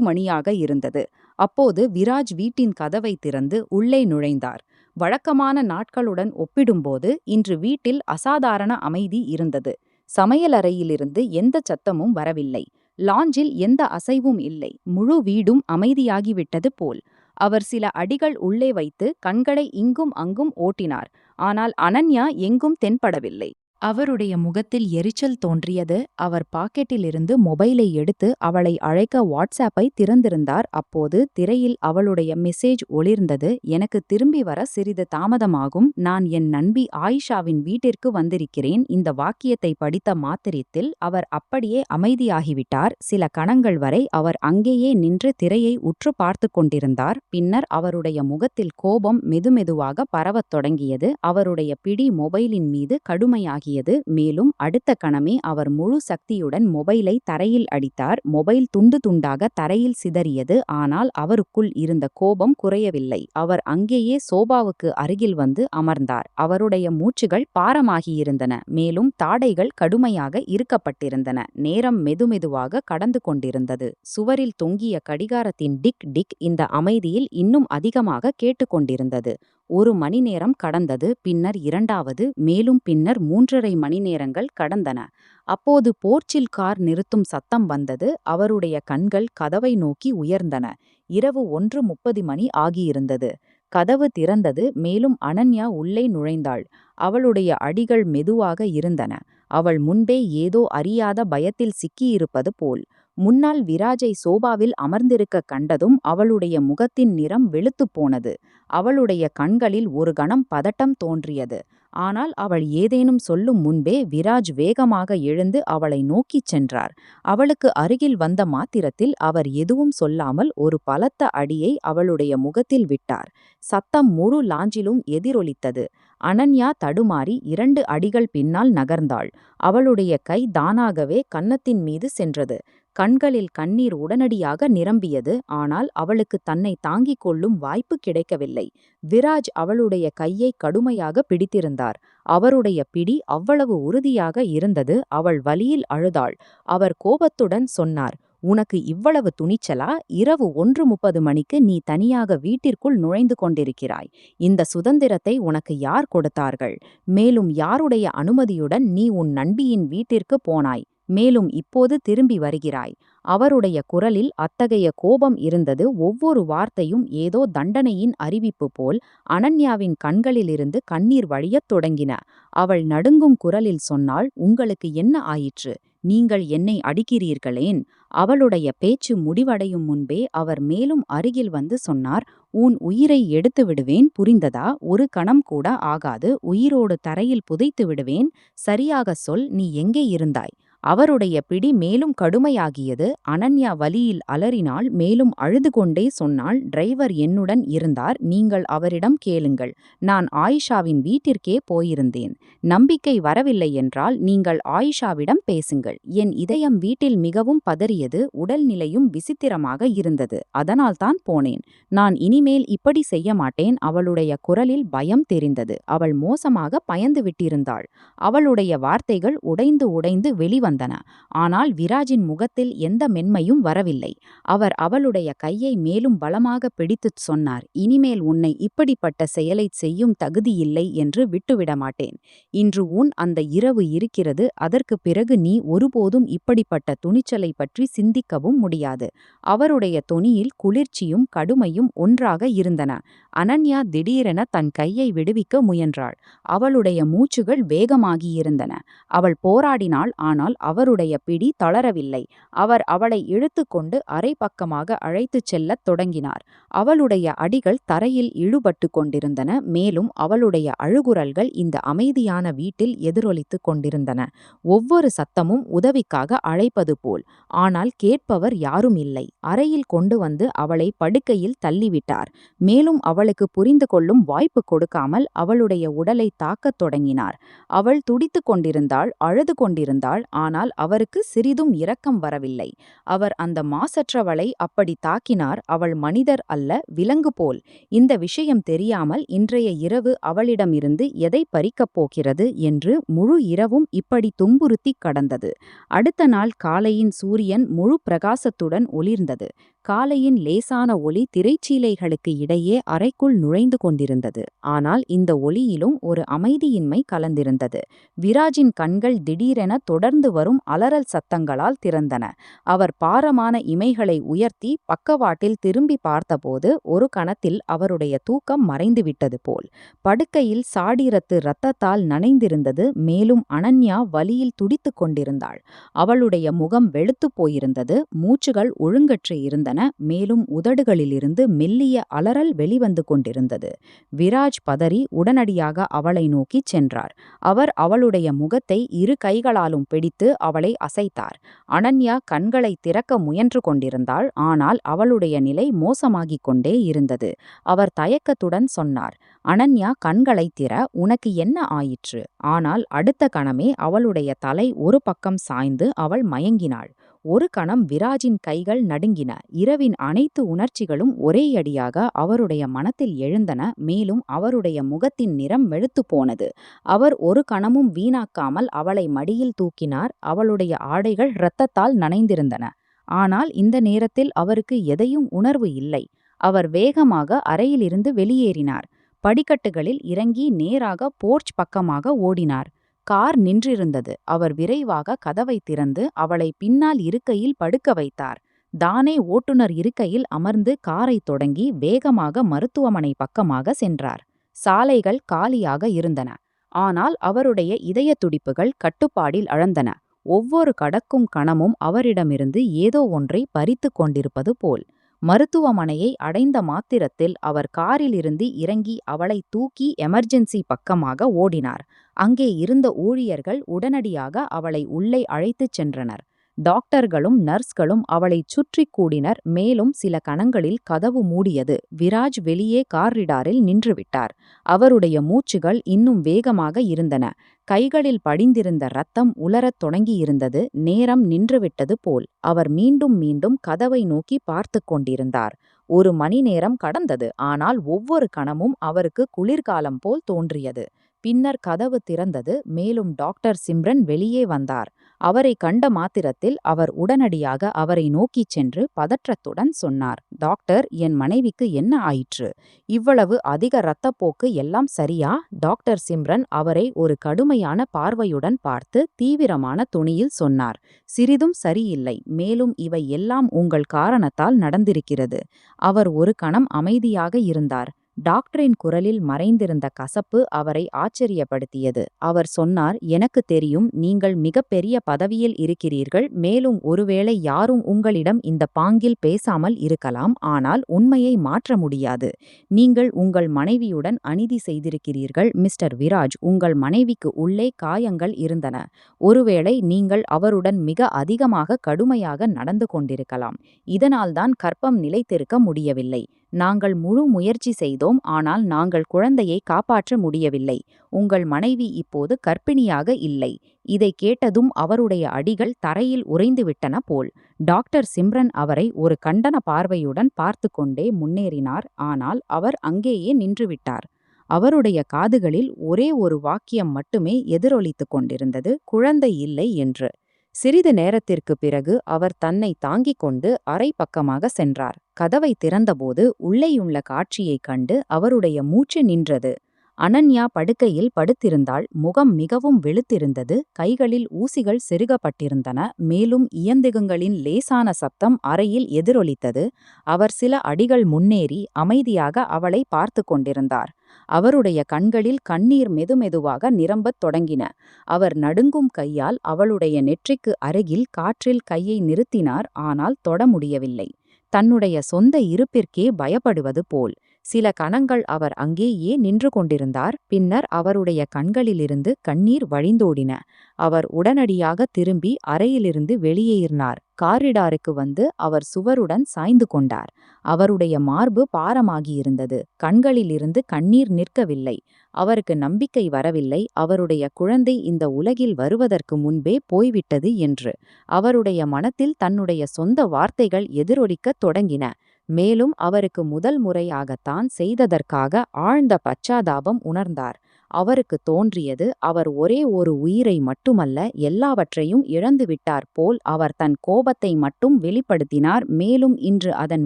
மணியாக இருந்தது. அப்போது விராஜ் வீட்டின் கதவை திறந்து உள்ளே நுழைந்தார். வழக்கமான நாட்களுடன் ஒப்பிடும்போது இன்று வீட்டில் அசாதாரண அமைதி இருந்தது. சமையலறையிலிருந்து எந்த சத்தமும் வரவில்லை. லாஞ்சில் எந்த அசைவும் இல்லை. முழு வீடும் அமைதியாகிவிட்டது போல். அவர் சில அடிகள் உள்ளே வைத்து கண்களை இங்கும் அங்கும் ஓட்டினார். ஆனால் அனன்யா எங்கும் தென்படவில்லை. அவருடைய முகத்தில் எரிச்சல் தோன்றியது. அவர் பாக்கெட்டிலிருந்து மொபைலை எடுத்து அவளை அழைக்க வாட்ஸ்ஆப்பை திறந்திருந்தார். அப்போது திரையில் அவளுடைய மெசேஜ் ஒளிர்ந்தது. எனக்கு திரும்பி வர சிறிது தாமதமாகும். நான் என் நண்பி ஆயிஷாவின் வீட்டிற்கு வந்திருக்கிறேன். இந்த வாக்கியத்தை படித்த மாத்திரத்தில் அவர் அப்படியே அமைதியாகிவிட்டார். சில கணங்கள் வரை அவர் அங்கேயே நின்று திரையை உற்று பார்த்து கொண்டிருந்தார். பின்னர் அவருடைய முகத்தில் கோபம் மெதுமெதுவாக பரவத் தொடங்கியது. அவருடைய பிடி மொபைலின் மீது கடுமையாகி. மேலும் அடுத்த கணமே அவர் முழு சக்தியுடன் மொபைலை தரையில் அடித்தார். மொபைல் துண்டு துண்டாக தரையில் சிதறியது. ஆனால் அவருக்குள் இருந்த கோபம் குறையவில்லை. அவர் அங்கேயே சோபாவுக்கு அருகில் வந்து அமர்ந்தார். அவருடைய மூச்சுகள் பாரமாகியிருந்தன. மேலும் தாடைகள் கடுமையாக இறுக்கப்பட்டிருந்தன. நேரம் மெதுமெதுவாக கடந்து கொண்டிருந்தது. சுவரில் தொங்கிய கடிகாரத்தின் டிக் டிக் இந்த அமைதியில் இன்னும் அதிகமாக கேட்டுக்கொண்டிருந்தது. 1 மணி நேரம் கடந்தது. பின்னர் 2வது, மேலும் பின்னர் 3½ மணி நேரங்கள் கடந்தன. அப்போது போர்ச்சில் கார் நிறுத்தும் சத்தம் வந்தது. அவருடைய கண்கள் கதவை நோக்கி உயர்ந்தன. இரவு 1:30 மணி ஆகியிருந்தது. கதவு திறந்தது. மேலும் அனன்யா உள்ளே நுழைந்தாள். அவளுடைய அடிகள் மெதுவாக இருந்தன. அவள் முன்பே ஏதோ அறியாத பயத்தில் சிக்கியிருப்பது போல். முன்னால் விராஜை சோபாவில் அமர்ந்திருக்க கண்டதும் அவளுடைய முகத்தின் நிறம் வெளுத்துப் போனது. அவளுடைய கண்களில் ஒரு கணம் பதட்டம் தோன்றியது. ஆனால் அவள் ஏதேனும் சொல்லும் முன்பே விராஜ் வேகமாக எழுந்து அவளை நோக்கிச் சென்றார். அவளுக்கு அருகில் வந்த மாத்திரத்தில் அவர் எதுவும் சொல்லாமல் ஒரு பலத்த அடியை அவளுடைய முகத்தில் விட்டார். சத்தம் முழு லாஞ்சிலும் எதிரொலித்தது. அனன்யா தடுமாறி 2 அடிகள் பின்னால் நகர்ந்தாள். அவளுடைய கை தானாகவே கன்னத்தின் மீது சென்றது. கண்களில் கண்ணீர் உடனடியாக நிரம்பியது. ஆனால் அவளுக்கு தன்னை தாங்கிக் கொள்ளும் வாய்ப்பு கிடைக்கவில்லை. விராஜ் அவளுடைய கையை கடுமையாக பிடித்திருந்தார். அவருடைய பிடி அவ்வளவு உறுதியாக இருந்தது. அவள் வலியில் அழுதாள். அவர் கோபத்துடன் சொன்னார், உனக்கு இவ்வளவு துணிச்சலா? இரவு 1:30 மணிக்கு நீ தனியாக வீட்டிற்குள் நுழைந்து கொண்டிருக்கிறாய். இந்த சுதந்திரத்தை உனக்கு யார் கொடுத்தார்கள்? மேலும் யாருடைய அனுமதியுடன் நீ உன் நண்பியின் வீட்டிற்கு போனாய்? மேலும் இப்போது திரும்பி வருகிறாய். அவருடைய குரலில் அத்தகைய கோபம் இருந்தது. ஒவ்வொரு வார்த்தையும் ஏதோ தண்டனையின் அறிவிப்பு போல். அனன்யாவின் கண்களிலிருந்து கண்ணீர் வழியத் தொடங்கின. அவள் நடுங்கும் குரலில் சொன்னாள், உங்களுக்கு என்ன ஆயிற்று? நீங்கள் என்னை அடிக்கிறீர்களேன்? அவளுடைய பேச்சு முடிவடையும் முன்பே அவர் மேலும் அருகில் வந்து சொன்னார், உன் உயிரை எடுத்து விடுவேன், புரிந்ததா? ஒரு கணம் கூட ஆகாது. உயிரோடு தரையில் புதைத்து விடுவேன். சரியாக சொல், நீ எங்கே இருந்தாய்? அவருடைய பிடி மேலும் கடுமையாகியது. அனன்யா வலியில் அலறினாள். மேலும் அழுது கொண்டே சொன்னாள், டிரைவர் என்னுடன் இருந்தார். நீங்கள் அவரிடம் கேளுங்கள். நான் ஆயிஷாவின் வீட்டிற்கே போயிருந்தேன். நம்பிக்கை வரவில்லை என்றால் நீங்கள் ஆயிஷாவிடம் பேசுங்கள். என் இதயம் வீட்டில் மிகவும் பதறியது. உடல்நிலையும் விசித்திரமாக இருந்தது. அதனால்தான் போனேன். நான் இனிமேல் இப்படி செய்ய மாட்டேன். அவளுடைய குரலில் பயம் தெரிந்தது. அவள் மோசமாக பயந்து விட்டிருந்தாள். அவளுடைய வார்த்தைகள் உடைந்து உடைந்து வெளிவந்தன. வந்தன. ஆனால் விராஜின் முகத்தில் எந்த மென்மையும் வரவில்லை. அவர் அவளுடைய கையை மேலும் பலமாக பிடித்துச் சொன்னார், இனிமேல் உன்னை இப்படிப்பட்ட செயலைச் செய்யும் தகுதியில்லை என்று விட்டுவிட மாட்டேன். இன்று அந்த இரவு இருக்கிறது. அதற்குப் பிறகு நீ ஒருபோதும் இப்படிப்பட்ட துணிச்சலை பற்றி சிந்திக்கவும் முடியாது. அவருடைய தொனியில் குளிர்ச்சியும் கடுமையும் ஒன்றாக இருந்தன. அனன்யா திடீரென தன் கையை விடுவிக்க முயன்றாள். அவளுடைய மூச்சுகள் வேகமாகியிருந்தன. அவள் போராடினாள். ஆனால் அவருடைய பிடி தளரவில்லை. அவர் அவளை இழுத்துக்கொண்டு அரை பக்கமாக அழைத்துச் செல்லத் தொடங்கினார். அவளுடைய அடிகள் தரையில் இழுபட்டு கொண்டிருந்தன. மேலும் அவளுடைய அழுகுரல்கள் இந்த அமைதியான வீட்டில் எதிரொலித்துக் கொண்டிருந்தன. ஒவ்வொரு சத்தமும் உதவிக்காக அழைப்பது போல். ஆனால் கேட்பவர் யாரும் இல்லை. அறையில் கொண்டு வந்து அவளை படுக்கையில் தள்ளிவிட்டார். மேலும் அவளுக்கு புரிந்து கொள்ளும் வாய்ப்பு கொடுக்காமல் அவளுடைய உடலை தாக்கத் தொடங்கினார். அவள் துடித்துக் கொண்டிருந்தாள், அழுது கொண்டிருந்தாள். ஆனால் அவருக்கு சிறிதும் இரக்கம் வரவில்லை. அவர் அந்த மாசற்றவளை அப்படி தாக்கினார். அவள் மனிதர் அல்ல, விலங்கு போல். இந்த விஷயம் தெரியாமல் இன்றைய இரவு அவளிடமிருந்து எதை பறிக்கப் போகிறது என்று முழு இரவும் இப்படி துன்புறுத்தி கடந்தது. அடுத்த நாள் காலையின் சூரியன் முழு பிரகாசத்துடன் ஒளிர்ந்தது. காலையின் லேசான ஒளி திரைச்சீலைகளுக்கு இடையே அறைக்குள் நுழைந்து கொண்டிருந்தது. ஆனால் இந்த ஒளியிலும் ஒரு அமைதியின்மை கலந்திருந்தது. விராஜின் கண்கள் திடீரென தொடர்ந்து வரும் அலறல் சத்தங்களால் திறந்தன. அவர் பாரமான இமைகளை உயர்த்தி பக்கவாட்டில் திரும்பி பார்த்தபோது ஒரு கணத்தில் அவருடைய தூக்கம் மறைந்துவிட்டது போல். படுக்கையில் சாடிரத்து இரத்தத்தால் நனைந்திருந்தது. மேலும் அனன்யா வலியில் துடித்துக் கொண்டிருந்தாள். அவளுடைய முகம் வெளுத்துப் போயிருந்தது. மூச்சுகள் ஒழுங்கற்று இருந்தன. மேலும் உதடுகளிலிருந்து மெல்லிய அலறல் வெளிவந்து கொண்டிருந்தது. விராஜ் பதறி உடனடியாக அவளை நோக்கிச் சென்றார். அவர் அவளுடைய முகத்தை இரு கைகளாலும் பிடித்து அவளை அசைத்தார். அனன்யா கண்களை திறக்க முயன்று கொண்டிருந்தாள். ஆனால் அவளுடைய நிலை மோசமாகிக் கொண்டே இருந்தது. அவர் தயக்கத்துடன் சொன்னார், அனன்யா, கண்களை திற, உனக்கு என்ன ஆயிற்று? ஆனால் அடுத்த கணமே அவளுடைய தலை ஒரு பக்கம் சாய்ந்து அவள் மயங்கினாள். ஒரு கணம் விராஜின் கைகள் நடுங்கின. இரவின் அனைத்து உணர்ச்சிகளும் ஒரேயடியாக அவருடைய மனத்தில் எழுந்தன. மேலும் அவருடைய முகத்தின் நிறம் வெளுத்து போனது. அவர் ஒரு கணமும் வீணாக்காமல் அவளை மடியில் தூக்கினார். அவளுடைய ஆடைகள் இரத்தத்தால் நனைந்திருந்தன. ஆனால் இந்த நேரத்தில் அவருக்கு எதையும் உணர்வு இல்லை. அவர் வேகமாக அறையிலிருந்து வெளியேறினார். படிக்கட்டுகளில் இறங்கி நேராக போர்ச் பக்கமாக ஓடினார். கார் நின்றிருந்தது. அவர் விரைவாக கதவை திறந்து அவளை பின்னால் இருக்கையில் படுக்க வைத்தார். தானே ஓட்டுநர் இருக்கையில் அமர்ந்து காரை தொடங்கி வேகமாக மருத்துவமனை பக்கமாக சென்றார். சாலைகள் காலியாக இருந்தன. ஆனால் அவருடைய இதய துடிப்புகள் கட்டுப்பாடில் அழந்தன. ஒவ்வொரு கடக்கும் கணமும் அவரிடமிருந்து ஏதோ ஒன்றை பறித்து கொண்டிருப்பது போல். மருத்துவமனையை அடைந்த மாத்திரத்தில் அவர் காரிலிருந்து இறங்கி அவளை தூக்கி எமர்ஜென்சி பக்கமாக ஓடினார். அங்கே இருந்த ஊழியர்கள் உடனடியாக அவளை உள்ளே அழைத்துச் சென்றனர். டாக்டர்களும் நர்ஸ்களும் அவளைச் சுற்றி கூடினர். மேலும் சில கணங்களில் கதவு மூடியது. விராஜ் வெளியே காரிடாரில் நின்றுவிட்டார். அவருடைய மூச்சுகள் இன்னும் வேகமாக இருந்தன. கைகளில் படிந்திருந்த இரத்தம் உலரத் தொடங்கியிருந்தது. நேரம் நின்றுவிட்டது போல். அவர் மீண்டும் மீண்டும் கதவை நோக்கி பார்த்து கொண்டிருந்தார். 1 மணி நேரம் கடந்தது. ஆனால் ஒவ்வொரு கணமும் அவருக்கு குளிர்காலம் போல் தோன்றியது. பின்னர் கதவு திறந்தது. மேலும் டாக்டர் சிம்ரன் வெளியே வந்தார். அவரை கண்ட மாத்திரத்தில் அவர் உடனடியாக அவரை நோக்கிச் சென்று பதற்றத்துடன் சொன்னார், டாக்டர், என் மனைவிக்கு என்ன ஆயிற்று? இவ்வளவு அதிக இரத்தப்போக்கு எல்லாம் சரியா? டாக்டர் சிம்ரன் அவரை ஒரு கடுமையான பார்வையுடன் பார்த்து தீவிரமான தொனியில் சொன்னார், சிறிதும் சரியில்லை. மேலும் இவை எல்லாம் உங்கள் காரணத்தால் நடந்திருக்கிறது. அவர் ஒரு கணம் அமைதியாக இருந்தார். டாக்டரின் குரலில் மறைந்திருந்த கசப்பு அவரை ஆச்சரியப்படுத்தியது. அவர் சொன்னார், எனக்கு தெரியும், நீங்கள் மிகப்பெரிய பதவியில் இருக்கிறீர்கள். மேலும் ஒருவேளை யாரும் உங்களிடம் இந்த பாங்கில் பேசாமல் இருக்கலாம். ஆனால் உண்மையை மாற்ற முடியாது. நீங்கள் உங்கள் மனைவியுடன் அநீதி செய்திருக்கிறீர்கள் மிஸ்டர் விராஜ். உங்கள் மனைவிக்கு உள்ளே காயங்கள் இருந்தன. ஒருவேளை நீங்கள் அவருடன் மிக அதிகமாக கடுமையாக நடந்து கொண்டிருக்கலாம். இதனால்தான் கர்ப்பம் நிலைத்திருக்க முடியவில்லை. நாங்கள் முழு முயற்சி செய்தோம். ஆனால் நாங்கள் குழந்தையை காப்பாற்ற முடியவில்லை. உங்கள் மனைவி இப்போது கர்ப்பிணியாக இல்லை. இதை கேட்டதும் அவருடைய அடிகள் தரையில் உறைந்துவிட்டன போல். டாக்டர் சிம்ரன் அவரை ஒரு கண்டன பார்வையுடன் பார்த்து கொண்டே முன்னேறினார். ஆனால் அவர் அங்கேயே நின்றுவிட்டார். அவருடைய காதுகளில் ஒரே ஒரு வாக்கியம் மட்டுமே எதிரொலித்துக் கொண்டிருந்தது, குழந்தை இல்லை என்று. சிறிது நேரத்திற்குப் பிறகு அவர் தன்னை தாங்கிக் கொண்டு அறை பக்கமாக சென்றார். கதவை திறந்தபோது உள்ளேயுள்ள காட்சியைக் கண்டு அவருடைய மூச்சு நின்றது. அனன்யா படுக்கையில் படுத்திருந்தாள். முகம் மிகவும் வெளுத்திருந்தது. கைகளில் ஊசிகள் செருகப்பட்டிருந்தன. மேலும் இயந்திரங்களின் லேசான சத்தம் அறையில் எதிரொலித்தது. அவர் சில அடிகள் முன்னேறி அமைதியாக அவளை பார்த்து கொண்டிருந்தார். அவருடைய கண்களில் கண்ணீர் மெதுமெதுவாக நிரம்பத் தொடங்கின. அவர் நடுங்கும் கையால் அவளுடைய நெற்றிக்கு அருகில் காற்றில் கையை நிறுத்தினார். ஆனால் தொட முடியவில்லை. தன்னுடைய சொந்த இருப்பிற்கே பயப்படுவது போல். சில கணங்கள் அவர் அங்கேயே நின்று கொண்டிருந்தார். பின்னர் அவருடைய கண்களிலிருந்து கண்ணீர் வழிந்தோடின. அவர் உடனடியாக திரும்பி அறையிலிருந்து வெளியேறினார். காரிடாருக்கு வந்து அவர் சுவருடன் சாய்ந்து கொண்டார். அவருடைய மார்பு பாரமாகியிருந்தது. கண்களிலிருந்து கண்ணீர் நிற்கவில்லை. அவருக்கு நம்பிக்கை வரவில்லை. அவருடைய குழந்தை இந்த உலகில் வருவதற்கு முன்பே போய்விட்டது என்று. அவருடைய மனத்தில் தன்னுடைய சொந்த வார்த்தைகள் எதிரொலிக்கத் தொடங்கின. மேலும் அவருக்கு முதல் முறையாகத்தான் செய்ததற்காக ஆழ்ந்த பச்சாதாபம் உணர்ந்தார். அவருக்கு தோன்றியது, அவர் ஒரே ஒரு உயிரை மட்டுமல்ல, எல்லாவற்றையும் இழந்துவிட்டார் போல். அவர் தன் கோபத்தை மட்டும் வெளிப்படுத்தினார். மேலும் இன்று அதன்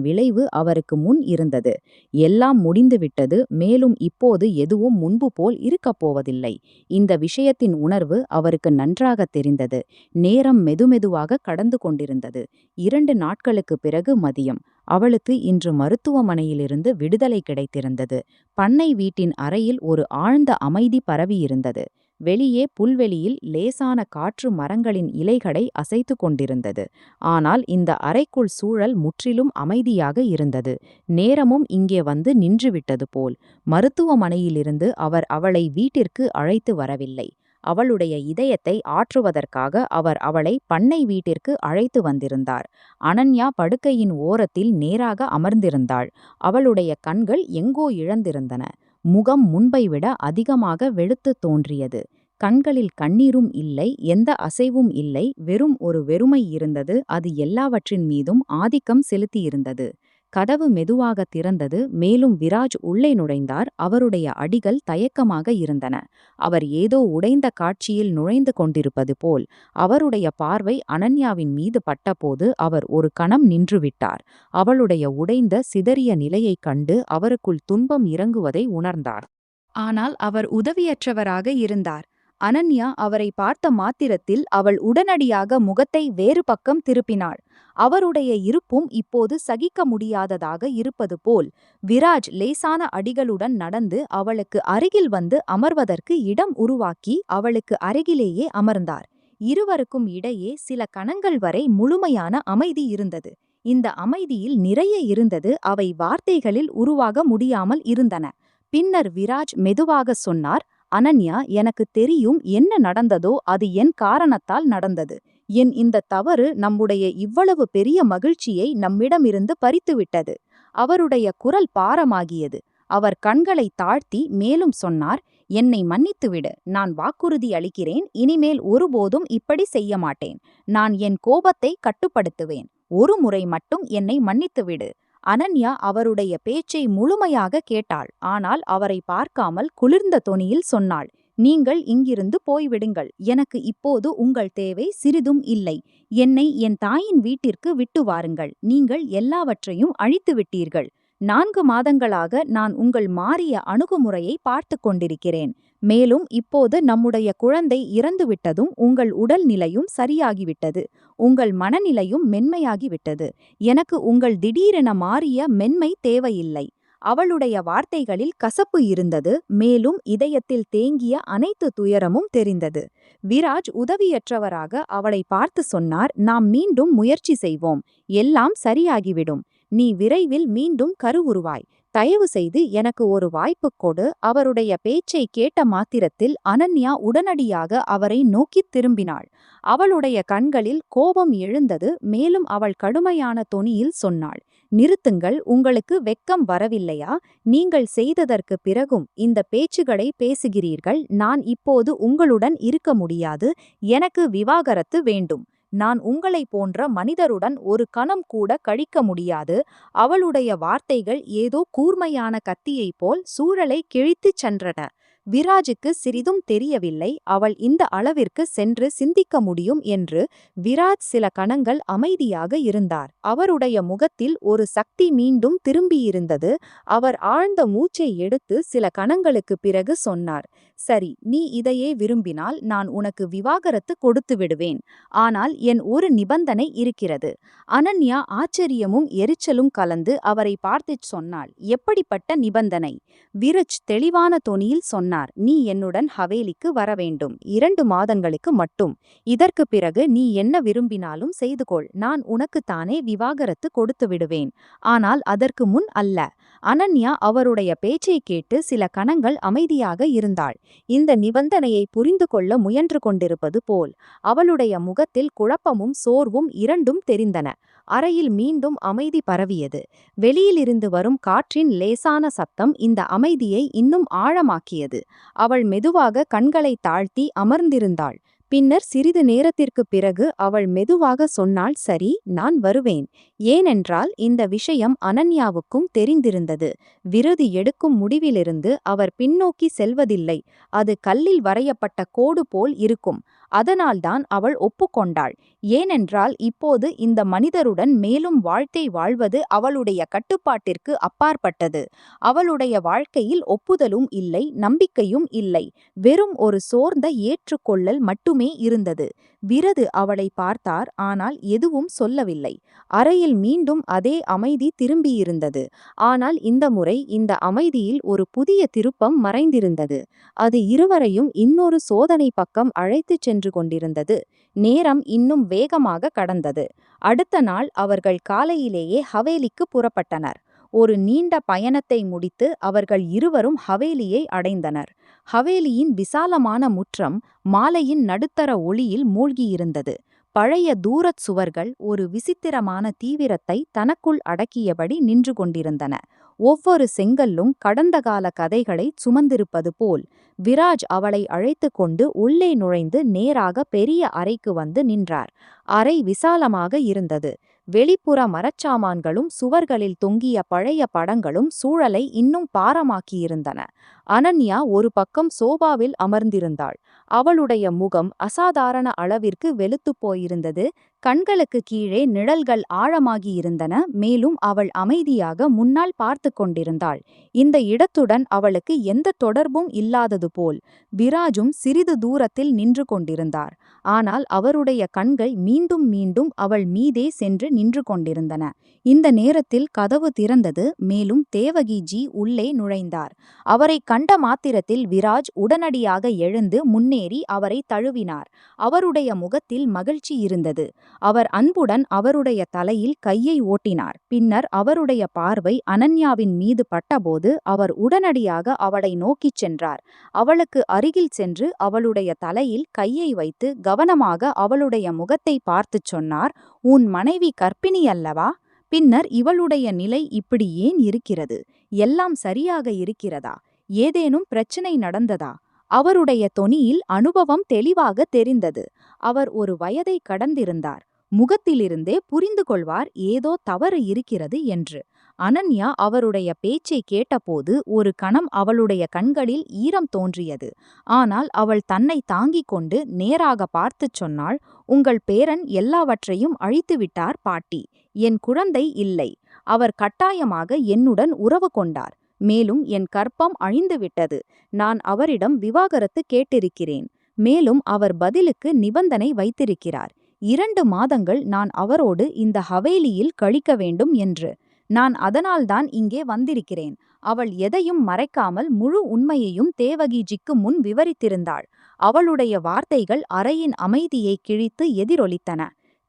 விளைவு அவருக்கு முன் இருந்தது. எல்லாம் முடிந்துவிட்டது. மேலும் இப்போது எதுவும் முன்பு போல் இருக்கப் போவதில்லை. இந்த விஷயத்தின் உணர்வு அவருக்கு நன்றாக தெரிந்தது. நேரம் மெதுமெதுவாக கடந்து கொண்டிருந்தது. 2 நாட்களுக்கு பிறகு மதியம். அவளுக்கு இன்று மருத்துவமனையிலிருந்து விடுதலை கிடைத்திருந்தது. பண்ணை வீட்டின் அறையில் ஒரு ஆழ்ந்த அமைதி பரவியிருந்தது. வெளியே புல்வெளியில் லேசான காற்று மரங்களின் இலைகளை அசைத்து கொண்டிருந்தது. ஆனால் இந்த அறைக்குள் சூழல் முற்றிலும் அமைதியாக இருந்தது. நேரமும் இங்கே வந்து நின்றுவிட்டது போல். மருத்துவமனையிலிருந்து அவர் அவளை வீட்டிற்கு அழைத்து வரவில்லை. அவளுடைய இதயத்தை ஆற்றுவதற்காக அவர் அவளை பண்ணை வீட்டிற்கு அழைத்து வந்திருந்தார். அனன்யா படுக்கையின் ஓரத்தில் நேராக அமர்ந்திருந்தாள். அவளுடைய கண்கள் எங்கோ இழந்திருந்தன. முகம் முன்பை விட அதிகமாக வெளுத்து தோன்றியது. கண்களில் கண்ணீரும் இல்லை, எந்த அசைவும் இல்லை, வெறும் ஒரு வெறுமை இருந்தது. அது எல்லாவற்றின் மீதும் ஆதிக்கம் செலுத்தியிருந்தது. கதவு மெதுவாக திறந்தது. மேலும் விராஜ் உள்ளே நுழைந்தார். அவருடைய அடிகள் தயக்கமாக இருந்தன. அவர் ஏதோ உடைந்த காட்சியில் நுழைந்து கொண்டிருப்பது போல். அவருடைய பார்வை அனன்யாவின் மீது பட்டபோது அவர் ஒரு கணம் நின்றுவிட்டார். அவளுடைய உடைந்த சிதறிய நிலையைக் கண்டு அவருக்குள் துன்பம் இறங்குவதை உணர்ந்தார். ஆனால் அவர் உதவியற்றவராக இருந்தார். அனன்யா அவரை பார்த்த மாத்திரத்தில் அவள் உடனடியாக முகத்தை வேறு பக்கம் திருப்பினாள். அவருடைய இருப்பும் இப்போது சகிக்க முடியாததாக இருப்பது போல். விராஜ் லேசான அடிகளுடன் நடந்து அவளுக்கு அருகில் வந்து அமர்வதற்கு இடம் உருவாக்கி அவளுக்கு அருகிலேயே அமர்ந்தார். இருவருக்கும் இடையே சில கணங்கள் வரை முழுமையான அமைதி இருந்தது. இந்த அமைதியில் நிறைய இருந்தது. அவை வார்த்தைகளில் உருவாக முடியாமல் இருந்தன. பின்னர் விராஜ் மெதுவாக சொன்னார், அனன்யா, எனக்கு தெரியும் என்ன நடந்ததோ அது என் காரணத்தால் நடந்தது. என் இந்த தவறு நம்முடைய இவ்வளவு பெரிய மகிழ்ச்சியை நம்மிடமிருந்து பறித்துவிட்டது. அவருடைய குரல் பாரமாகியது. அவர் கண்களை தாழ்த்தி மேலும் சொன்னார், என்னை மன்னித்துவிடு. நான் வாக்குறுதி அளிக்கிறேன், இனிமேல் ஒருபோதும் இப்படி செய்ய மாட்டேன். நான் என் கோபத்தை கட்டுப்படுத்துவேன். ஒரு முறை மட்டும் என்னை மன்னித்துவிடு. அனன்யா அவருடைய பேச்சை முழுமையாக கேட்டாள். ஆனால் அவரை பார்க்காமல் குளிர்ந்த தொனியில் சொன்னாள், நீங்கள் இங்கிருந்து போய்விடுங்கள். எனக்கு இப்போது உங்கள் தேவை சிறிதும் இல்லை. என்னை என் தாயின் வீட்டிற்கு விட்டு வாருங்கள். நீங்கள் எல்லாவற்றையும் அழித்து விட்டீர்கள். 4 மாதங்களாக நான் உங்கள் மாறிய அணுகுமுறையை பார்த்து கொண்டிருக்கிறேன். மேலும் இப்போது நம்முடைய குழந்தை இறந்துவிட்டதும் உங்கள் உடல் நிலையும் சரியாகிவிட்டது. உங்கள் மனநிலையும் மென்மையாகிவிட்டது. எனக்கு உங்கள் திடீரென மாறிய மென்மை தேவையில்லை. அவளுடைய வார்த்தைகளில் கசப்பு இருந்தது. மேலும் இதயத்தில் தேங்கிய அனைத்து துயரமும் தெரிந்தது. விராஜ் உதவியற்றவராக அவளை பார்த்து சொன்னார், நாம் மீண்டும் முயற்சி செய்வோம். எல்லாம் சரியாகிவிடும். நீ விரைவில் மீண்டும் கருவுருவாய். தயவு செய்து எனக்கு ஒரு வாய்ப்பு கொடு. அவருடைய பேச்சை கேட்ட மாத்திரத்தில் அனன்யா உடனடியாக அவரை நோக்கித் திரும்பினாள். அவளுடைய கண்களில் கோபம் எழுந்தது. மேலும் அவள் கடுமையான தொனியில் சொன்னாள், நிறுத்துங்கள். உங்களுக்கு வெட்கம் வரவில்லையா? நீங்கள் செய்ததற்கு பிறகும் இந்த பேச்சுகளை பேசுகிறீர்கள். நான் இப்போது உங்களுடன் இருக்க முடியாது. எனக்கு விவாகரத்து வேண்டும். நான் உங்களை போன்ற மனிதருடன் ஒரு கணம் கூட கழிக்க முடியாது. அவளுடைய வார்த்தைகள் ஏதோ கூர்மையான கத்தியைப் போல் சூழலை கிழித்துச் சென்றன. விராஜுக்கு சிறிதும் தெரியவில்லை அவள் இந்த அளவிற்கு சென்று சிந்திக்க முடியும் என்று. விராஜ் சில கணங்கள் அமைதியாக இருந்தார். அவருடைய முகத்தில் ஒரு சக்தி மீண்டும் திரும்பியிருந்தது. அவர் ஆழ்ந்த மூச்சை எடுத்து சில கணங்களுக்கு பிறகு சொன்னார், சரி, நீ இதையே விரும்பினால் நான் உனக்கு விவாகரத்து கொடுத்து விடுவேன். ஆனால் என் ஒரு நிபந்தனை இருக்கிறது. அனன்யா ஆச்சரியமும் எரிச்சலும் கலந்து அவரை பார்த்துச் சொன்னாள், எப்படிப்பட்ட நிபந்தனை? விராஜ் தெளிவான தொனியில் சொன்னார், நீ என்னுடன் ஹவேலிக்கு வர வேண்டும், 2 மாதங்களுக்கு மட்டும். இதற்கு பிறகு நீ என்ன விரும்பினாலும் செய்து கொள், நான் உனக்குத்தானே விவாகரத்து கொடுத்து விடுவேன். ஆனால் அதற்கு முன் அல்ல. அனன்யா அவருடைய பேச்சை கேட்டு சில கணங்கள் அமைதியாக இருந்தாள். இந்த நிபந்தனையை புரிந்து கொள்ள முயன்று கொண்டிருப்பது போல் அவளுடைய முகத்தில் குழப்பமும் சோர்வும் இரண்டும் தெரிந்தன. அறையில் மீண்டும் அமைதி பரவியது. வெளியிலிருந்து வரும் காற்றின் லேசான சத்தம் இந்த அமைதியை இன்னும் ஆழமாக்கியது. அவள் மெதுவாக கண்களை தாழ்த்தி அமர்ந்திருந்தாள். பின்னர் சிறிது நேரத்திற்குப் பிறகு அவள் மெதுவாக சொன்னாள், சரி, நான் வருவேன். ஏனென்றால் இந்த விஷயம் அனன்யாவுக்கும் தெரிந்திருந்தது. விருது எடுக்கும் முடிவிலிருந்து அவர் பின்னோக்கி செல்வதில்லை. அது கல்லில் வரையப்பட்ட கோடு போல் இருக்கும். அதனால்தான் அவள் ஒப்புக்கொண்டாள். ஏனென்றால் இப்போது இந்த மனிதருடன் மேலும் வாழ்க்கை வாழ்வது அவளுடைய கட்டுப்பாட்டிற்கு அப்பாற்பட்டது. அவளுடைய வாழ்க்கையில் ஒப்புதலும் இல்லை, நம்பிக்கையும் இல்லை. வெறும் ஒரு சோர்ந்த ஏற்றுக்கொள்ளல் மட்டுமே இருந்தது. விருது அவளை பார்த்தார், ஆனால் எதுவும் சொல்லவில்லை. அறையில் மீண்டும் அதே அமைதி திரும்பியிருந்தது. ஆனால் இந்த முறை இந்த அமைதியில் ஒரு புதிய திருப்பம் மறைந்திருந்தது. அது இருவரையும் இன்னொரு சோதனை பக்கம் அழைத்துச் சென்று கொண்டிருந்தது. நேரம் இன்னும் வேகமாக கடந்தது. அடுத்த நாள் அவர்கள் காலையிலேயே ஹவேலிக்கு புறப்பட்டனர். ஒரு நீண்ட பயணத்தை முடித்து அவர்கள் இருவரும் ஹவேலியை அடைந்தனர். ஹவேலியின் விசாலமான முற்றம் மாலையின் நடுத்தர ஒளியில் மூழ்கியிருந்தது. பழைய தூரச் சுவர்கள் ஒரு விசித்திரமான தீவிரத்தை தனக்குள் அடக்கியபடி நின்று கொண்டிருந்தன. ஒவ்வொரு செங்கல்லும் கடந்த கால கதைகளை சுமந்திருப்பது போல். விராஜ் அவளை அழைத்து கொண்டு உள்ளே நுழைந்து நேராக பெரிய அறைக்கு வந்து நின்றார். அறை விசாலமாக இருந்தது. வெளிப்புற மரச்சாமான்களும் சுவர்களில் தொங்கிய பழைய படங்களும் சூழலை இன்னும் பாரமாக்கியிருந்தன. அனன்யா ஒரு பக்கம் சோபாவில் அமர்ந்திருந்தாள். அவளுடைய முகம் அசாதாரண அளவிற்கு வெளுத்துப் போயிருந்தது. கண்களுக்கு கீழே நிழல்கள் ஆழமாகியிருந்தன. மேலும் அவள் அமைதியாக முன்னால் பார்த்து கொண்டிருந்தாள். இந்த இடத்துடன் அவளுக்கு எந்த தொடர்பும் இல்லாதது போல். விராஜும் சிறிது தூரத்தில் நின்று கொண்டிருந்தார். ஆனால் அவருடைய கண்கள் மீண்டும் மீண்டும் அவள் மீதே சென்று நின்று கொண்டிருந்தன. இந்த நேரத்தில் கதவு திறந்தது. மேலும் தேவகிஜி உள்ளே நுழைந்தார். அவரை கண்ட மாத்திரத்தில் விராஜ் உடனடியாக எழுந்து முன்னேறி அவரை தழுவினார். அவருடைய முகத்தில் மகிழ்ச்சி இருந்தது. அவர் அன்புடன் அவருடைய தலையில் கையை ஓட்டினார். பின்னர் அவருடைய பார்வை அனன்யாவின் மீது பட்டபோது அவர் உடனடியாக அவளை நோக்கிச் சென்றார். அவளுக்கு அருகில் சென்று அவளுடைய தலையில் கையை வைத்து கவனமாக அவளுடைய முகத்தை பார்த்துச் சொன்னார், உன் மனைவி கர்ப்பிணி அல்லவா? பின்னர் இவளுடைய நிலை இப்படி ஏன் இருக்கிறது? எல்லாம் சரியாக இருக்கிறதா? ஏதேனும் பிரச்சனை நடந்ததா? அவருடைய தொனியில் அனுபவம் தெளிவாக தெரிந்தது. அவர் ஒரு வயதை கடந்திருந்தார். முகத்திலிருந்தே புரிந்து கொள்வார் ஏதோ தவறு இருக்கிறது என்று. அனன்யா அவருடைய பேச்சை கேட்டபோது ஒரு கணம் அவளுடைய கண்களில் ஈரம் தோன்றியது. ஆனால் அவள் தன்னை தாங்கிக் கொண்டு நேராக பார்த்துச் சொன்னாள், உங்கள் பேரன் எல்லாவற்றையும் அழித்துவிட்டார் பாட்டி. என் குழந்தை இல்லை. அவர் கட்டாயமாக என்னுடன் உறவு கொண்டார். மேலும் என் கர்ப்பம் அழிந்துவிட்டது. நான் அவரிடம் விவாகரத்து கேட்டிருக்கிறேன். மேலும் அவர் பதிலுக்கு நிபந்தனை வைத்திருக்கிறார். 2 மாதங்கள் நான் அவரோடு இந்த ஹவேலியில் கழிக்க வேண்டும் என்று. நான் அதனால்தான் இங்கே வந்திருக்கிறேன். அவள் எதையும் மறைக்காமல் முழு உண்மையையும் தேவகிஜிக்கு முன் விவரித்திருந்தாள். அவளுடைய வார்த்தைகள் அறையின் அமைதியை கிழித்து எதிரொலித்தன.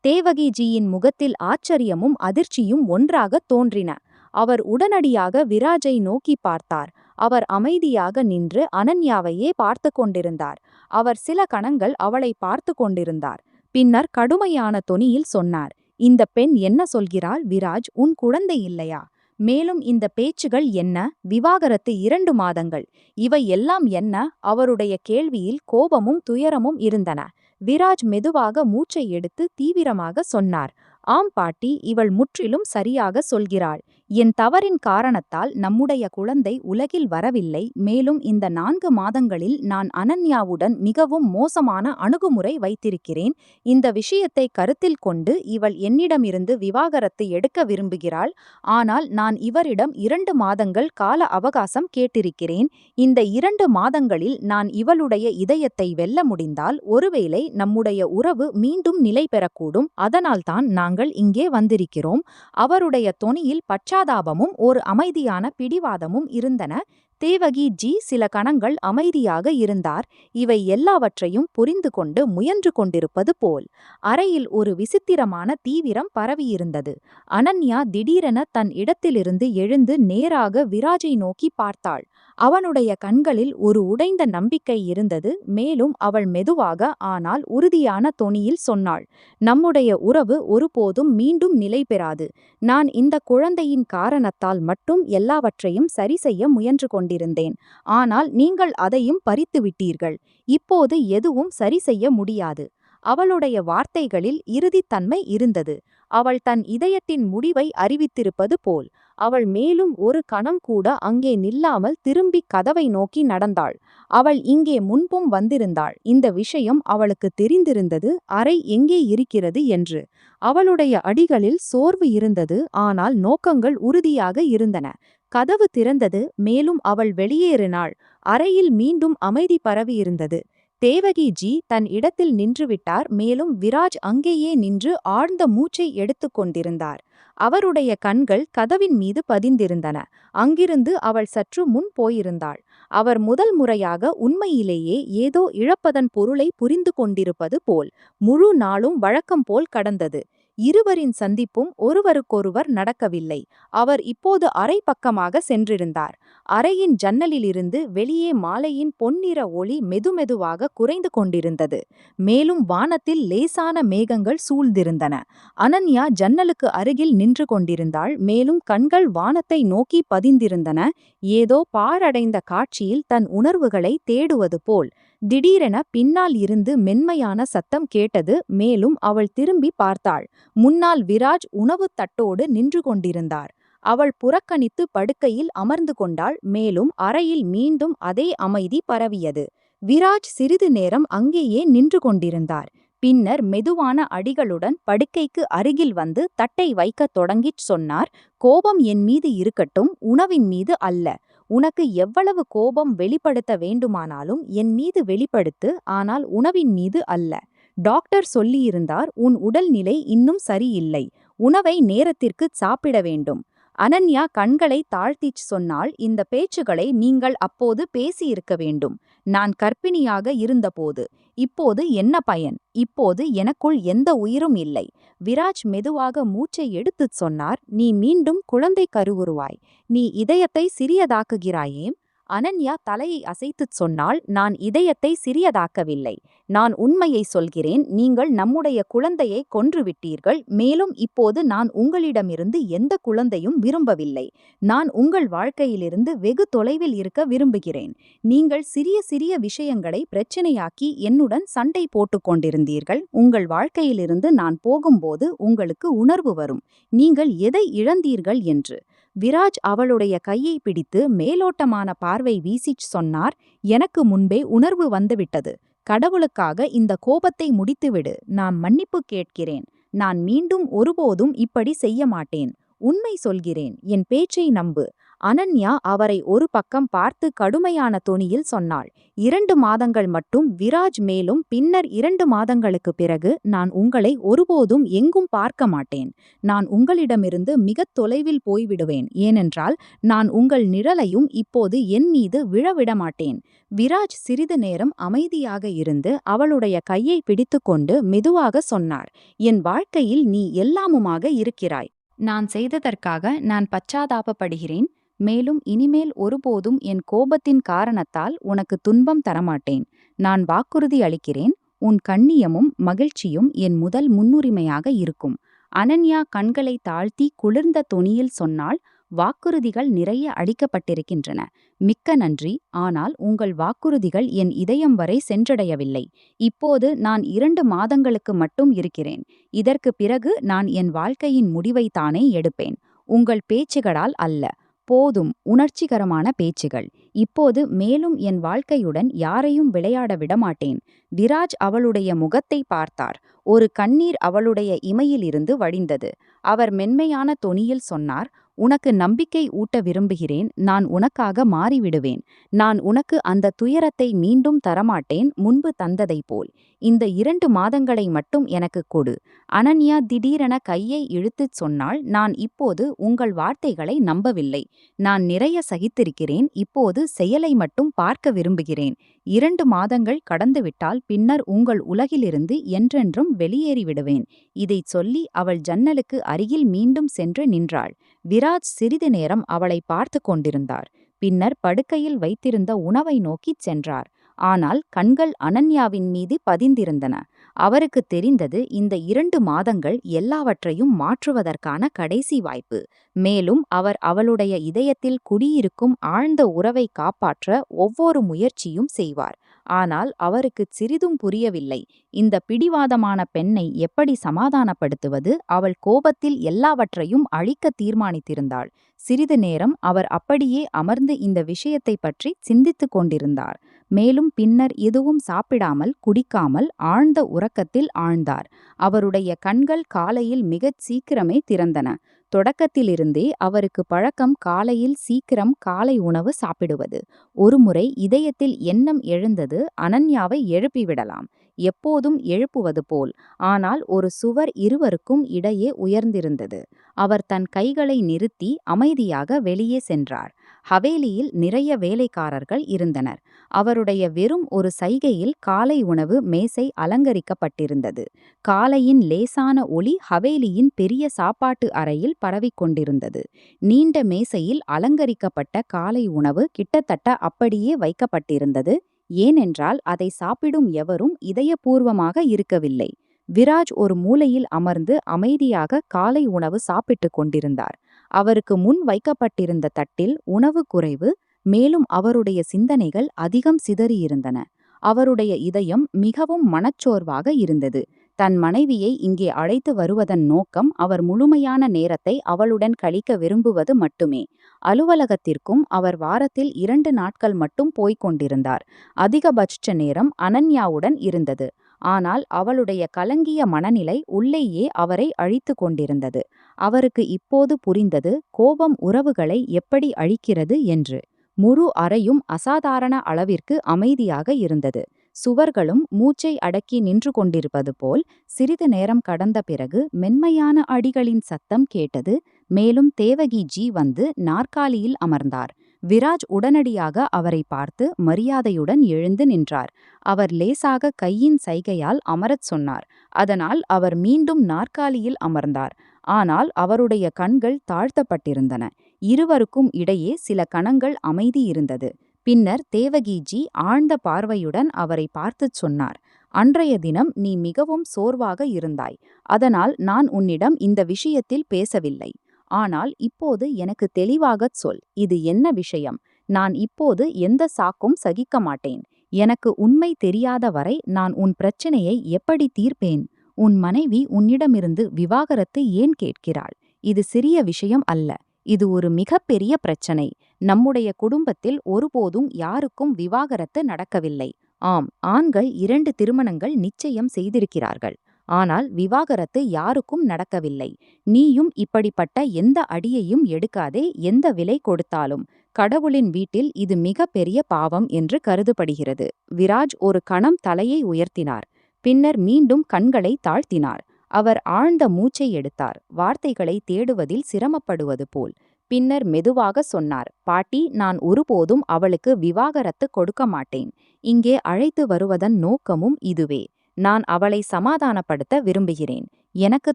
தேவகிஜியின் முகத்தில் ஆச்சரியமும் அதிர்ச்சியும் ஒன்றாக தோன்றின. அவர் உடனடியாக விராஜை நோக்கி பார்த்தார். அவர் அமைதியாக நின்று அனன்யாவையே பார்த்து கொண்டிருந்தார். அவர் சில கணங்கள் அவளை பார்த்து கொண்டிருந்தார். பின்னர் கடுமையான தொனியில் சொன்னார், இந்த பெண் என்ன சொல்கிறாள் விராஜ்? உன் குழந்தை இல்லையா? மேலும் இந்த பேச்சுகள் என்ன? விவாகரத்து 2 மாதங்கள், இவை எல்லாம் என்ன? அவருடைய கேள்வியில் கோபமும் துயரமும் இருந்தன. விராஜ் மெதுவாக மூச்சை எடுத்து தீவிரமாக சொன்னார், ஆம் பாட்டி, இவள் முற்றிலும் சரியாக சொல்கிறாள். என் தவறின் காரணத்தால் நம்முடைய குழந்தை உலகில் வரவில்லை. மேலும் இந்த 4 மாதங்களில் நான் அனன்யாவுடன் மிகவும் மோசமான அணுகுமுறை வைத்திருக்கிறேன். இந்த விஷயத்தை கருத்தில் கொண்டு இவள் என்னிடமிருந்து விவாகரத்து எடுக்க விரும்புகிறாள். ஆனால் நான் இவரிடம் 2 மாதங்கள் கால அவகாசம் கேட்டிருக்கிறேன். இந்த 2 மாதங்களில் நான் இவளுடைய இதயத்தை வெல்ல முடிந்தால் ஒருவேளை நம்முடைய உறவு மீண்டும் நிலை பெறக்கூடும். அதனால்தான் நாங்கள் இங்கே வந்திருக்கிறோம். அவருடைய தொனியில் பச்சாதாபமும் ஒரு அமைதியான பிடிவாதமும் இருந்தன. தேவகி ஜி சில கணங்கள் அமைதியாக இருந்தார். இவை எல்லாவற்றையும் புரிந்து கொண்டு முயன்று கொண்டிருப்பது போல். அறையில் ஒரு விசித்திரமான தீவிரம் பரவியிருந்தது. அனன்யா திடீரென தன் இடத்திலிருந்து எழுந்து நேராக விராஜை நோக்கி பார்த்தாள். அவனுடைய கண்களில் ஒரு உடைந்த நம்பிக்கை இருந்தது. மேலும் அவள் மெதுவாக ஆனால் உறுதியான தொனியில் சொன்னாள், நம்முடைய உறவு ஒருபோதும் மீண்டும் நிலை பெறாது. நான் இந்த குழந்தையின் காரணத்தால் மட்டும் எல்லாவற்றையும் சரி செய்ய முயன்று கொண்டிருந்தேன். ஆனால் நீங்கள் அதையும் பறித்துவிட்டீர்கள். இப்போது எதுவும் சரி செய்ய முடியாது. அவளுடைய வார்த்தைகளில் இறுதித்தன்மை இருந்தது. அவள் தன் இதயத்தின் முடிவை அறிவித்திருப்பது போல். அவள் மேலும் ஒரு கணம் கூட அங்கே நில்லாமல் திரும்பி கதவை நோக்கி நடந்தாள். அவள் இங்கே முன்பும் வந்திருந்தாள். இந்த விஷயம் அவளுக்கு தெரிந்திருந்தது, அறை எங்கே இருக்கிறது என்று. அவளுடைய அடிகளில் சோர்வு இருந்தது, ஆனால் நோக்கங்கள் உறுதியாக இருந்தன. கதவு திறந்தது. மேலும் அவள் வெளியேறினாள். அறையில் மீண்டும் அமைதி பரவியிருந்தது. தேவகி ஜி தன் இடத்தில் நின்றுவிட்டார். மேலும் விராஜ் அங்கேயே நின்று ஆழ்ந்த மூச்சை எடுத்துக் கொண்டிருந்தார். அவருடைய கண்கள் கதவின் மீது பதிந்திருந்தன. அங்கிருந்து அவள் சற்று முன் போயிருந்தாள். அவர் முதல் முறையாக உண்மையிலேயே ஏதோ இழப்பதன் பொருளை புரிந்து கொண்டிருப்பது போல். முழு நாளும் வழக்கம் போல் கடந்தது. இருவரின் சந்திப்பும் ஒருவருக்கொருவர் நடக்கவில்லை. அவர் இப்போது அறை பக்கமாக சென்றிருந்தார். அறையின் ஜன்னலிலிருந்து வெளியே மாலையின் பொன்னிற ஒளி மெதுமெதுவாக குறைந்து கொண்டிருந்தது. மேலும் வானத்தில் லேசான மேகங்கள் சூழ்ந்திருந்தன. அனன்யா ஜன்னலுக்கு அருகில் நின்று கொண்டிருந்தாள். மேலும் கண்கள் வானத்தை நோக்கி பதிந்திருந்தன. ஏதோ பாழடைந்த காட்சியில் தன் உணர்வுகளை தேடுவது போல். திடீரென பின்னால் இருந்து மென்மையான சத்தம் கேட்டது. மேலும் அவள் திரும்பி பார்த்தாள். முன்னால் விராஜ் உணவு தட்டோடு நின்று கொண்டிருந்தார். அவள் புறக்கணித்து படுக்கையில் அமர்ந்து கொண்டாள். மேலும் அறையில் மீண்டும் அதே அமைதி பரவியது. விராஜ் சிறிது நேரம் அங்கேயே நின்று கொண்டிருந்தார். பின்னர் மெதுவான அடிகளுடன் படுக்கைக்கு அருகில் வந்து தட்டை வைக்கத் தொடங்கிச் சொன்னார், கோபம் என் மீது இருக்கட்டும், உணவின் மீது அல்ல. உனக்கு எவ்வளவு கோபம் வெளிப்படுத்த வேண்டுமானாலும் என் மீது வெளிப்படுத்து, ஆனால் உணவின் மீது அல்ல. டாக்டர் சொல்லியிருந்தார், உன் உடல்நிலை இன்னும் சரியில்லை. உணவை நேரத்திற்கு சாப்பிட வேண்டும். அனன்யா கண்களை தாழ்த்திச் சொன்னாள், இந்த பேச்சுகளை நீங்கள் அப்போது பேசியிருக்க வேண்டும். நான் கர்ப்பிணியாக இருந்தபோது. இப்போது என்ன பயன்? இப்போது எனக்குள் எந்த உயிரும் இல்லை. விராஜ் மெதுவாக மூச்சை எடுத்துச் சொன்னார், நீ மீண்டும் குழந்தை கருவுருவாய். நீ இதயத்தை சிறியதாக்குகிறாயே. அனன்யா தலையை அசைத்துச் சொன்னாள், நான் இதயத்தை சிறியதாக்கவில்லை. நான் உண்மையை சொல்கிறேன். நீங்கள் நம்முடைய குழந்தையை கொன்றுவிட்டீர்கள். மேலும் இப்போது நான் உங்களிடமிருந்து எந்த குழந்தையும் விரும்பவில்லை. நான் உங்கள் வாழ்க்கையிலிருந்து வெகு தொலைவில் இருக்க விரும்புகிறேன். நீங்கள் சிறிய சிறிய விஷயங்களை பிரச்சனையாக்கி என்னுடன் சண்டை போட்டுக் கொண்டிருந்தீர்கள். உங்கள் வாழ்க்கையிலிருந்து நான் போகும்போது உங்களுக்கு உணர்வு வரும், நீங்கள் எதை இழந்தீர்கள் என்று. விராஜ் அவளுடைய கையை பிடித்து மேலோட்டமான பார்வை வீசிச் சொன்னார், எனக்கு முன்பே உணர்வு வந்துவிட்டது. கடவுளுக்காக இந்த கோபத்தை முடித்துவிடு. நான் மன்னிப்பு கேட்கிறேன். நான் மீண்டும் ஒருபோதும் இப்படி செய்ய மாட்டேன். உண்மை சொல்கிறேன். என் பேச்சை நம்பு. அனன்யா அவரை ஒரு பக்கம் பார்த்து கடுமையான தொனியில் சொன்னாள், 2 மாதங்கள் மட்டும் விராஜ். மேலும் பின்னர் 2 மாதங்களுக்கு பிறகு நான் உங்களை ஒருபோதும் எங்கும் பார்க்க மாட்டேன். நான் உங்களிடமிருந்து மிகத் தொலைவில் போய்விடுவேன். ஏனென்றால் நான் உங்கள் நிழலையும் இப்போது என் மீது விழவிடமாட்டேன். விராஜ் சிறிது நேரம் அமைதியாக இருந்து அவளுடைய கையை பிடித்துக்கொண்டு மெதுவாக சொன்னார், என் வாழ்க்கையில் நீ எல்லாமுமாக இருக்கிறாய். நான் செய்ததற்காக நான் பச்சாதாபப்படுகிறேன். மேலும் இனிமேல் ஒருபோதும் என் கோபத்தின் காரணத்தால் உனக்கு துன்பம் தரமாட்டேன். நான் வாக்குறுதி அளிக்கிறேன், உன் கண்ணியமும் மகிழ்ச்சியும் என் முதல் முன்னுரிமையாக இருக்கும். அனன்யா கண்களை தாழ்த்தி குளிர்ந்த தொனியில் சொன்னாள், வாக்குறுதிகள் நிறைய அளிக்கப்பட்டிருக்கின்றன. மிக்க நன்றி, ஆனால் உங்கள் வாக்குறுதிகள் என் இதயம் வரை சென்றடையவில்லை. இப்போது நான் 2 மாதங்களுக்கு மட்டும் இருக்கிறேன். இதற்கு பிறகு நான் என் வாழ்க்கையின் முடிவை தானே எடுப்பேன். உங்கள் பேச்சுகளால் அல்ல. போதும் உணர்ச்சிகரமான பேச்சுகள். இப்போது மேலும் என் வாழ்க்கையுடன் யாரையும் விளையாட விடமாட்டேன். விராஜ் அவளுடைய முகத்தை பார்த்தார். ஒரு கண்ணீர் அவளுடைய இமையிலிருந்து வழிந்தது. அவர் மென்மையான தொனியில் சொன்னார், உனக்கு நம்பிக்கை ஊட்ட விரும்புகிறேன். நான் உனக்காக மாறிவிடுவேன். நான் உனக்கு அந்த துயரத்தை மீண்டும் தரமாட்டேன், முன்பு தந்ததைப் போல். இந்த 2 மாதங்களை மட்டும் எனக்கு கொடு. அனன்யா திடீரென கையை இழுத்துச் சொன்னாள், நான் இப்போது உங்கள் வார்த்தைகளை நம்பவில்லை. நான் நிறைய சகித்திருக்கிறேன். இப்போது செயலை மட்டும் பார்க்க விரும்புகிறேன். 2 மாதங்கள் கடந்துவிட்டால் பின்னர் உங்கள் உலகிலிருந்து என்றென்றும் வெளியேறிவிடுவேன். இதைச் சொல்லி அவள் ஜன்னலுக்கு அருகில் மீண்டும் சென்று நின்றாள். விராஜ் சிறிது நேரம் அவளை பார்த்து கொண்டிருந்தார். பின்னர் படுக்கையில் வைத்திருந்த உணவை நோக்கிச் சென்றார். ஆனால் கண்கள் அனன்யாவின் மீது பதிந்திருந்தன. அவருக்கு தெரிந்தது, இந்த 2 மாதங்கள் எல்லாவற்றையும் மாற்றுவதற்கான கடைசி வாய்ப்பு. மேலும் அவர் அவளுடைய இதயத்தில் குடியிருக்கும் ஆழ்ந்த உறவை காப்பாற்ற ஒவ்வொரு முயற்சியும் செய்வார். ஆனால் அவருக்கு சிறிதும் புரியவில்லை, இந்த பிடிவாதமான பெண்ணை எப்படி சமாதானப்படுத்துவது. அவள் கோபத்தில் எல்லாவற்றையும் அழிக்க தீர்மானித்திருந்தாள். சிறிது நேரம் அவர் அப்படியே அமர்ந்து இந்த விஷயத்தை பற்றி சிந்தித்துக் கொண்டிருந்தார். மேலும் பின்னர் எதுவும் சாப்பிடாமல் குடிக்காமல் ஆழ்ந்த உறக்கத்தில் ஆழ்ந்தார். அவருடைய கண்கள் காலையில் மிகச் சீக்கிரமே திறந்தன. தொடக்கத்திலிருந்தே அவருக்கு பழக்கம் காலையில் சீக்கிரம் காலை உணவு சாப்பிடுவது. ஒருமுறை இதயத்தில் எண்ணம் எழுந்தது, அனன்யாவை எழுப்பிவிடலாம், எப்போதும் எழுப்புவது போல். ஆனால் ஒரு சுவர் இருவருக்கும் இடையே உயர்ந்திருந்தது. அவர் தன் கைகளை நிறுத்தி அமைதியாக வெளியே சென்றார். ஹவேலியில் நிறைய வேலைக்காரர்கள் இருந்தனர். அவருடைய வெறும் ஒரு சைகையில் காலை உணவு மேசை அலங்கரிக்கப்பட்டிருந்தது. காலையின் லேசான ஒளி ஹவேலியின் பெரிய சாப்பாட்டு அறையில் பரவிக்கொண்டிருந்தது. நீண்ட மேசையில் அலங்கரிக்கப்பட்ட காலை உணவு கிட்டத்தட்ட அப்படியே வைக்கப்பட்டிருந்தது. ஏனென்றால் அதை சாப்பிடும் எவரும் இதயபூர்வமாக இருக்கவில்லை. விராஜ் ஒரு மூலையில் அமர்ந்து அமைதியாக காலை உணவு சாப்பிட்டுக் கொண்டிருந்தார். அவருக்கு முன் வைக்கப்பட்டிருந்த தட்டில் உணவு குறைவு. மேலும் அவருடைய சிந்தனைகள் அதிகம் சிதறியிருந்தன. அவருடைய இதயம் மிகவும் மனச்சோர்வாக இருந்தது. தன் மனைவியை இங்கே அழைத்து வருவதன் நோக்கம் அவர் முழுமையான நேரத்தை அவளுடன் கழிக்க விரும்புவது மட்டுமே. அலுவலகத்திற்கும் அவர் வாரத்தில் 2 நாட்கள் மட்டும் போய்க் கொண்டிருந்தார். அதிகபட்ச நேரம் அனன்யாவுடன் இருந்தது. ஆனால் அவளுடைய கலங்கிய மனநிலை உள்ளேயே அவரை அழித்து கொண்டிருந்தது. அவருக்கு இப்போது புரிந்தது, கோபம் உறவுகளை எப்படி அழிக்கிறது என்று. முழு அறையும் அசாதாரண அளவிற்கு அமைதியாக இருந்தது. சுவர்களும் மூச்சை அடக்கி நின்று கொண்டிருப்பது போல். சிறிது நேரம் கடந்த பிறகு மென்மையான அடிகளின் சத்தம் கேட்டது. மேலும் தேவகிஜி வந்து நாற்காலியில் அமர்ந்தார். விராஜ் உடனடியாக அவரை பார்த்து மரியாதையுடன் எழுந்து நின்றார். அவர் லேசாக கையின் சைகையால் அமரச் சொன்னார். அதனால் அவர் மீண்டும் நாற்காலியில் அமர்ந்தார். ஆனால் அவருடைய கண்கள் தாழ்த்தப்பட்டிருந்தன. இருவருக்கும் இடையே சில கணங்கள் அமைதி இருந்தது. பின்னர் தேவகிஜி ஆழ்ந்த பார்வையுடன் அவரை பார்த்துச் சொன்னார், அன்றைய தினம் நீ மிகவும் சோர்வாக இருந்தாய். அதனால் நான் உன்னிடம் இந்த விஷயத்தில் பேசவில்லை. ஆனால் இப்போது எனக்கு தெளிவாகச் சொல், இது என்ன விஷயம்? நான் இப்போது எந்த சாக்கும் சகிக்க மாட்டேன். எனக்கு உண்மை தெரியாத வரை நான் உன் பிரச்சனையை எப்படி தீர்ப்பேன்? உன் மனைவி உன்னிடமிருந்து விவாகரத்து ஏன் கேட்கிறாள்? இது சிறிய விஷயம் அல்ல. இது ஒரு மிகப்பெரிய பிரச்சனை. நம்முடைய குடும்பத்தில் ஒருபோதும் யாருக்கும் விவாகரத்து நடக்கவில்லை. ஆம், ஆண்கள் 2 திருமணங்கள் நிச்சயம் செய்திருக்கிறார்கள். ஆனால் விவாகரத்து யாருக்கும் நடக்கவில்லை. நீயும் இப்படிப்பட்ட எந்த அடியையும் எடுக்காதே, எந்த விலை கொடுத்தாலும். கடவுளின் வீட்டில் இது மிக பெரிய பாவம் என்று கருதப்படுகிறது. விராஜ் ஒரு கணம் தலையை உயர்த்தினார். பின்னர் மீண்டும் கண்களை தாழ்த்தினார். அவர் ஆழ்ந்த மூச்சை எடுத்தார், வார்த்தைகளை தேடுவதில் சிரமப்படுவது போல். பின்னர் மெதுவாக சொன்னார், பாட்டி, நான் ஒருபோதும் அவளுக்கு விவாகரத்து கொடுக்க மாட்டேன். இங்கே அழைத்து வருவதன் நோக்கமும் இதுவே. நான் அவளை சமாதானப்படுத்த விரும்புகிறேன். எனக்கு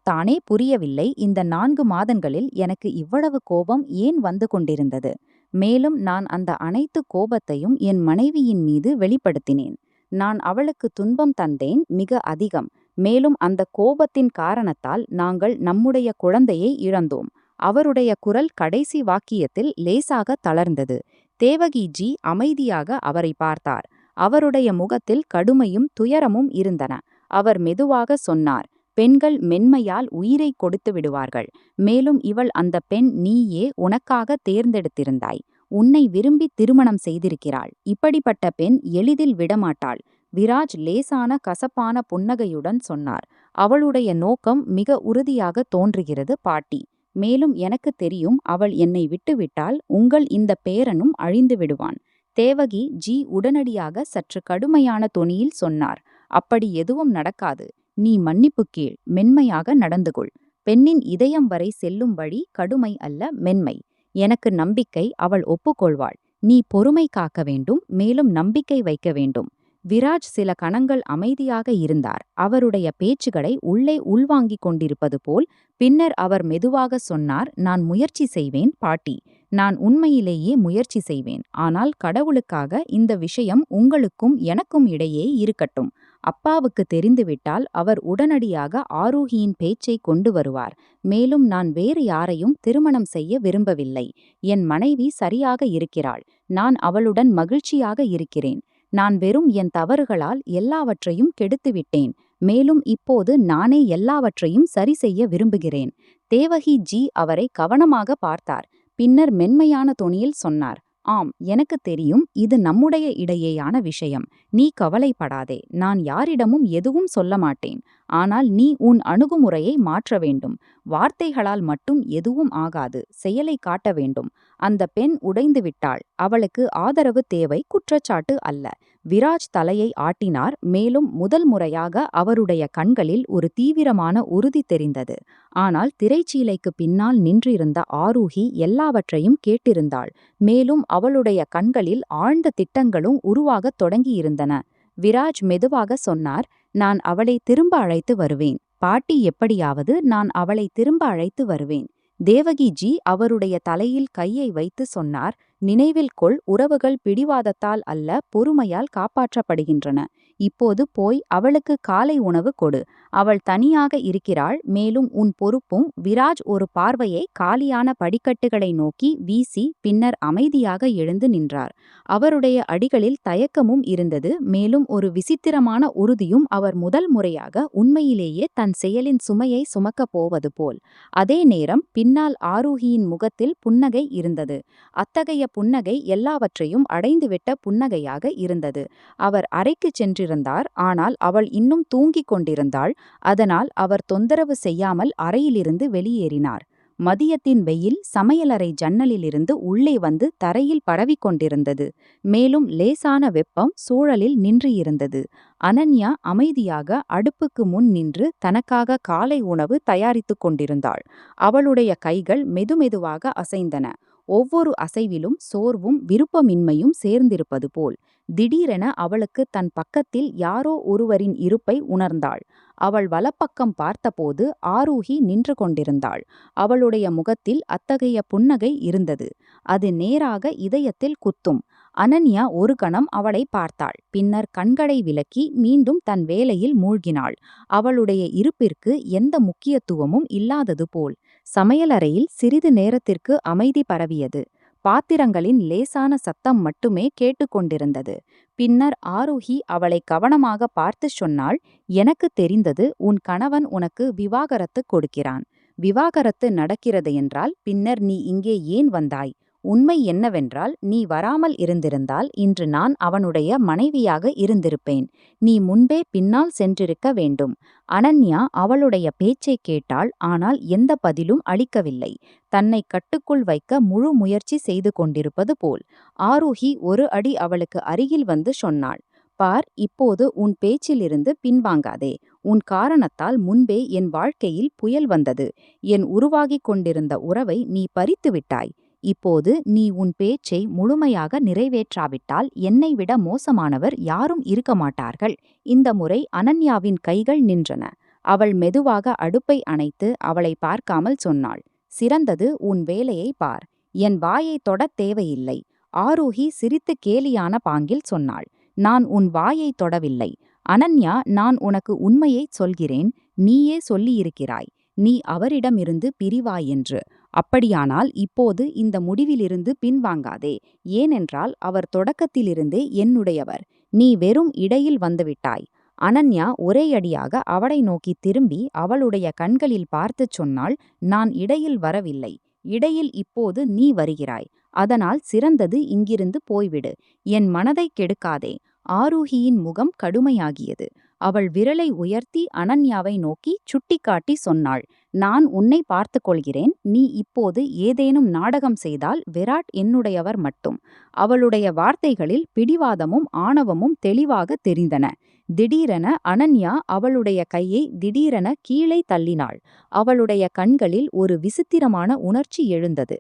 தானே புரியவில்லை, இந்த 4 மாதங்களில் எனக்கு இவ்வளவு கோபம் ஏன் வந்து கொண்டிருந்தது. மேலும் நான் அந்த அனைத்து கோபத்தையும் என் மனைவியின் மீது வெளிப்படுத்தினேன். நான் அவளுக்கு துன்பம் தந்தேன், மிக அதிகம். மேலும் அந்த கோபத்தின் காரணத்தால் நாங்கள் நம்முடைய குழந்தையை இழந்தோம். அவருடைய குரல் கடைசி வாக்கியத்தில் லேசாக தளர்ந்தது. தேவகிஜி அமைதியாக அவரை பார்த்தார். அவருடைய முகத்தில் கடுமையும் துயரமும் இருந்தன. அவர் மெதுவாக சொன்னார், பெண்கள் மென்மையால் உயிரை கொடுத்து விடுவார்கள். மேலும் இவள் அந்த பெண் நீயே உனக்காக தேர்ந்தெடுத்திருந்தாய். உன்னை விரும்பி திருமணம் செய்திருக்கிறாள். இப்படிப்பட்ட பெண் எளிதில் விடமாட்டாள். விராஜ் லேசான கசப்பான புன்னகையுடன் சொன்னார். அவளுடைய நோக்கம் மிக உறுதியாக தோன்றுகிறது பாட்டி. மேலும் எனக்கு தெரியும், அவள் என்னை விட்டுவிட்டால் உங்கள் இந்த பேரனும் அழிந்து விடுவான். தேவகி ஜி உடனடியாக சற்று கடுமையான தொனியில் சொன்னார். அப்படி எதுவும் நடக்காது. நீ மன்னிப்பு கேள், மென்மையாக நடந்து கொள். பெண்ணின் இதயம் வரை செல்லும் வழி கடுமை அல்ல, மென்மை. எனக்கு நம்பிக்கை அவள் ஒப்புக்கொள்வாள். நீ பொறுமை காக்க வேண்டும், மேலும் நம்பிக்கை வைக்க வேண்டும். விராஜ் சில கணங்கள் அமைதியாக இருந்தார், அவருடைய பேச்சுகளை உள்ளே உள்வாங்கிக் கொண்டிருப்பது போல். பின்னர் அவர் மெதுவாக சொன்னார், நான் முயற்சி செய்வேன் பாட்டி. நான் உண்மையிலேயே முயற்சி செய்வேன். ஆனால் கடவுளுக்காக இந்த விஷயம் உங்களுக்கும் எனக்கும் இடையே இருக்கட்டும். அப்பாவுக்கு தெரிந்துவிட்டால் அவர் உடனடியாக ஆரூகியின் பேச்சை கொண்டு வருவார். மேலும் நான் வேறு யாரையும் திருமணம் செய்ய விரும்பவில்லை. என் மனைவி சரியாக இருக்கிறாள். நான் அவளுடன் மகிழ்ச்சியாக இருக்கிறேன். நான் வெறும் என் தவறுகளால் எல்லாவற்றையும் கெடுத்துவிட்டேன். மேலும் இப்போது நானே எல்லாவற்றையும் சரி செய்ய விரும்புகிறேன். தேவகி ஜி அவரை கவனமாக பார்த்தார். பின்னர் மென்மையான தொனியில் சொன்னார், ஆம், எனக்கு தெரியும், இது நம்முடைய இடையேயான விஷயம். நீ கவலைப்படாதே. நான் யாரிடமும் எதுவும் சொல்ல மாட்டேன். ஆனால் நீ உன் அணுகுமுறையை மாற்ற வேண்டும். வார்த்தைகளால் மட்டும் எதுவும் ஆகாது, செயலை காட்ட வேண்டும். அந்த பெண் உடைந்து விட்டாள். அவளுக்கு ஆதரவு தேவை, குற்றச்சாட்டு அல்ல. விராஜ் தலையை ஆட்டினார். மேலும் முதல் முறையாக அவருடைய கண்களில் ஒரு தீவிரமான உறுதி தெரிந்தது. ஆனால் திரைச்சீலைக்கு பின்னால் நின்றிருந்த ஆரூகி எல்லாவற்றையும் கேட்டிருந்தாள். மேலும் அவளுடைய கண்களில் ஆழ்ந்த திட்டங்களும் உருவாகத் தொடங்கியிருந்தன. விராஜ் மெதுவாக சொன்னார், நான் அவளை திரும்ப அழைத்து வருவேன் பாட்டி. எப்படியாவது நான் அவளை திரும்ப அழைத்து வருவேன். தேவகி ஜி அவருடைய தலையில் கையை வைத்து சொன்னார், நினைவில் கொள், உறவுகள் பிடிவாதத்தால் அல்ல, பொறுமையால் காப்பாற்றப்படுகின்றன. இப்போது போய் அவளுக்கு காலை உணவு கொடு. அவள் தனியாக இருக்கிறாள். மேலும் உன் பொறுப்பும். விராஜ் ஒரு பார்வையை காலியான படிக்கட்டுகளை நோக்கி வீசி பின்னர் அமைதியாக எழுந்து நின்றார். அவருடைய அடிகளில் தயக்கமும் இருந்தது. மேலும் ஒரு விசித்திரமான உறுதியும். அவர் முதல் முறையாக உண்மையிலேயே தன் செயலின் சுமையை சுமக்கப் போவது போல். அதே நேரம் பின்னால் ஆரூகியின் முகத்தில் புன்னகை இருந்தது. அத்தகைய புன்னகை எல்லாவற்றையும் அடைந்துவிட்ட புன்னகையாக இருந்தது. அவர் அறைக்குச் சென்றிருந்தார். ஆனால் அவள் இன்னும் தூங்கிக் கொண்டிருந்தாள். அதனால் அவர் தொந்தரவு செய்யாமல் அறையிலிருந்து வெளியேறினார். மதியத்தின் வெயில் சமையலறை ஜன்னலிலிருந்து உள்ளே வந்து தரையில் பரவிக்கொண்டிருந்தது. மேலும் லேசான வெப்பம் சூழலில் நின்றிருந்தது. அனன்யா அமைதியாக அடுப்புக்கு முன் நின்று தனக்காக காலை உணவு தயாரித்துக் கொண்டிருந்தாள். அவளுடைய கைகள் மெதுமெதுவாக அசைந்தன. ஒவ்வொரு அசைவிலும் சோர்வும் விருப்பமின்மையும் சேர்ந்திருப்பது போல். திடீரென அவளுக்கு தன் பக்கத்தில் யாரோ ஒருவரின் இருப்பை உணர்ந்தாள். அவள் வலப்பக்கம் பார்த்தபோது ஆரூகி நின்று கொண்டிருந்தாள். அவளுடைய முகத்தில் அத்தகைய புன்னகை இருந்தது. அது நேராக இதயத்தில் குத்தும். அனன்யா ஒரு கணம் அவளை பார்த்தாள். பின்னர் கண்களை விலக்கி மீண்டும் தன் வேலையில் மூழ்கினாள். அவளுடைய இருப்பிற்கு எந்த முக்கியத்துவமும் இல்லாதது போல். சமையலறையில் சிறிது நேரத்திற்கு அமைதி பரவியது. பாத்திரங்களின் லேசான சத்தம் மட்டுமே கேட்டுக்கொண்டிருந்தது. பின்னர் ஆரூகி அவளை கவனமாக பார்த்து சொன்னாள், எனக்கு தெரிந்தது, உன் கணவன் உனக்கு விவாகரத்து கொடுக்கிறான். விவாகரத்து நடக்கிறது என்றால் பின்னர் நீ இங்கே ஏன் வந்தாய்? உண்மை என்னவென்றால், நீ வராமல் இருந்திருந்தால் இன்று நான் அவனுடைய மனைவியாக இருந்திருப்பேன். நீ முன்பே பின்னால் சென்றிருக்க வேண்டும். அனன்யா அவளுடைய பேச்சை கேட்டாள். ஆனால் எந்த பதிலும் அளிக்கவில்லை. தன்னை கட்டுக்குள் வைக்க முழு முயற்சி செய்து கொண்டிருப்பது போல். ஆரூகி ஒரு அடி அவளுக்கு அருகில் வந்து சொன்னாள், பார், இப்போது உன் பேச்சிலிருந்து பின்வாங்காதே. உன் காரணத்தால் முன்பே என் வாழ்க்கையில் புயல் வந்தது. என் உருவாகிக் கொண்டிருந்த உறவை நீ பறித்து விட்டாய். இப்போது நீ உன் பேச்சை முழுமையாக நிறைவேற்றாவிட்டால் என்னை விட மோசமானவர் யாரும் இருக்க மாட்டார்கள். இந்த முறை அனன்யாவின் கைகள் நின்றன. அவள் மெதுவாக அடுப்பை அணைத்து அவளை பார்க்காமல் சொன்னாள், சிறந்தது, உன் வேலையை பார். என் வாயை தொடத் தேவையில்லை. ஆரூகி சிரித்து கேலியான பாங்கில் சொன்னாள், நான் உன் வாயை தொடவில்லை. அனன்யா, நான் உனக்கு உண்மையை சொல்கிறேன். நீயே சொல்லியிருக்கிறாய், நீ அவரிடமிருந்து பிரிவாய் என்று. அப்படியானால் இப்போது இந்த முடிவிலிருந்து பின்வாங்காதே. ஏனென்றால் அவர் தொடக்கத்திலிருந்தே என்னுடையவர். நீ வெறும் இடையில் வந்துவிட்டாய். அனன்யா ஒரேயடியாக அவளை நோக்கி திரும்பி அவளுடைய கண்களில் பார்த்துச் சொன்னாள், நான் இடையில் வரவில்லை. இடையில் இப்போது நீ வருகிறாய். அதனால் சிறந்தது இங்கிருந்து போய்விடு. என் மனதைக் கெடுக்காதே. ஆரூஹியின் முகம் கடுமையாகியது. அவள் விரலை உயர்த்தி அனன்யாவை நோக்கி சுட்டிக்காட்டி சொன்னாள், நான் உன்னை பார்த்துக் கொள்கிறேன். நீ இப்போது ஏதேனும் நாடகம் செய்தால் விராட் என்னுடையவர் மட்டும். அவளுடைய வார்த்தைகளில் பிடிவாதமும் ஆணவமும் தெளிவாக தெரிந்தன. திடீரென அனன்யா அவளுடைய கையை திடீரென கீழே தள்ளினாள். அவளுடைய கண்களில் ஒரு விசித்திரமான உணர்ச்சி எழுந்தது.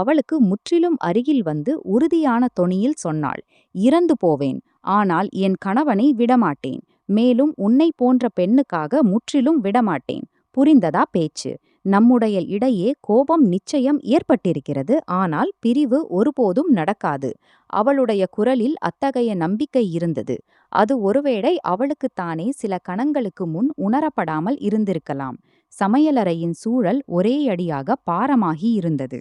அவளுக்கு முற்றிலும் அருகில் வந்து உறுதியான தொனியில் சொன்னாள், இறந்து போவேன், ஆனால் என் கணவனை விடமாட்டேன். மேலும் உன்னை போன்ற பெண்ணுக்காக முற்றிலும் விடமாட்டேன். புரிந்ததா பேச்சு? நம்முடைய இடையே கோபம் நிச்சயம் ஏற்பட்டிருக்கிறது, ஆனால் பிரிவு ஒருபோதும் நடக்காது. அவளுடைய குரலில் அத்தகைய நம்பிக்கை இருந்தது. அது ஒருவேளை அவளுக்குத்தானே சில கணங்களுக்கு முன் உணரப்படாமல் இருந்திருக்கலாம். சமையலறையின் சூழல் ஒரேயடியாக பாரமாகி இருந்தது.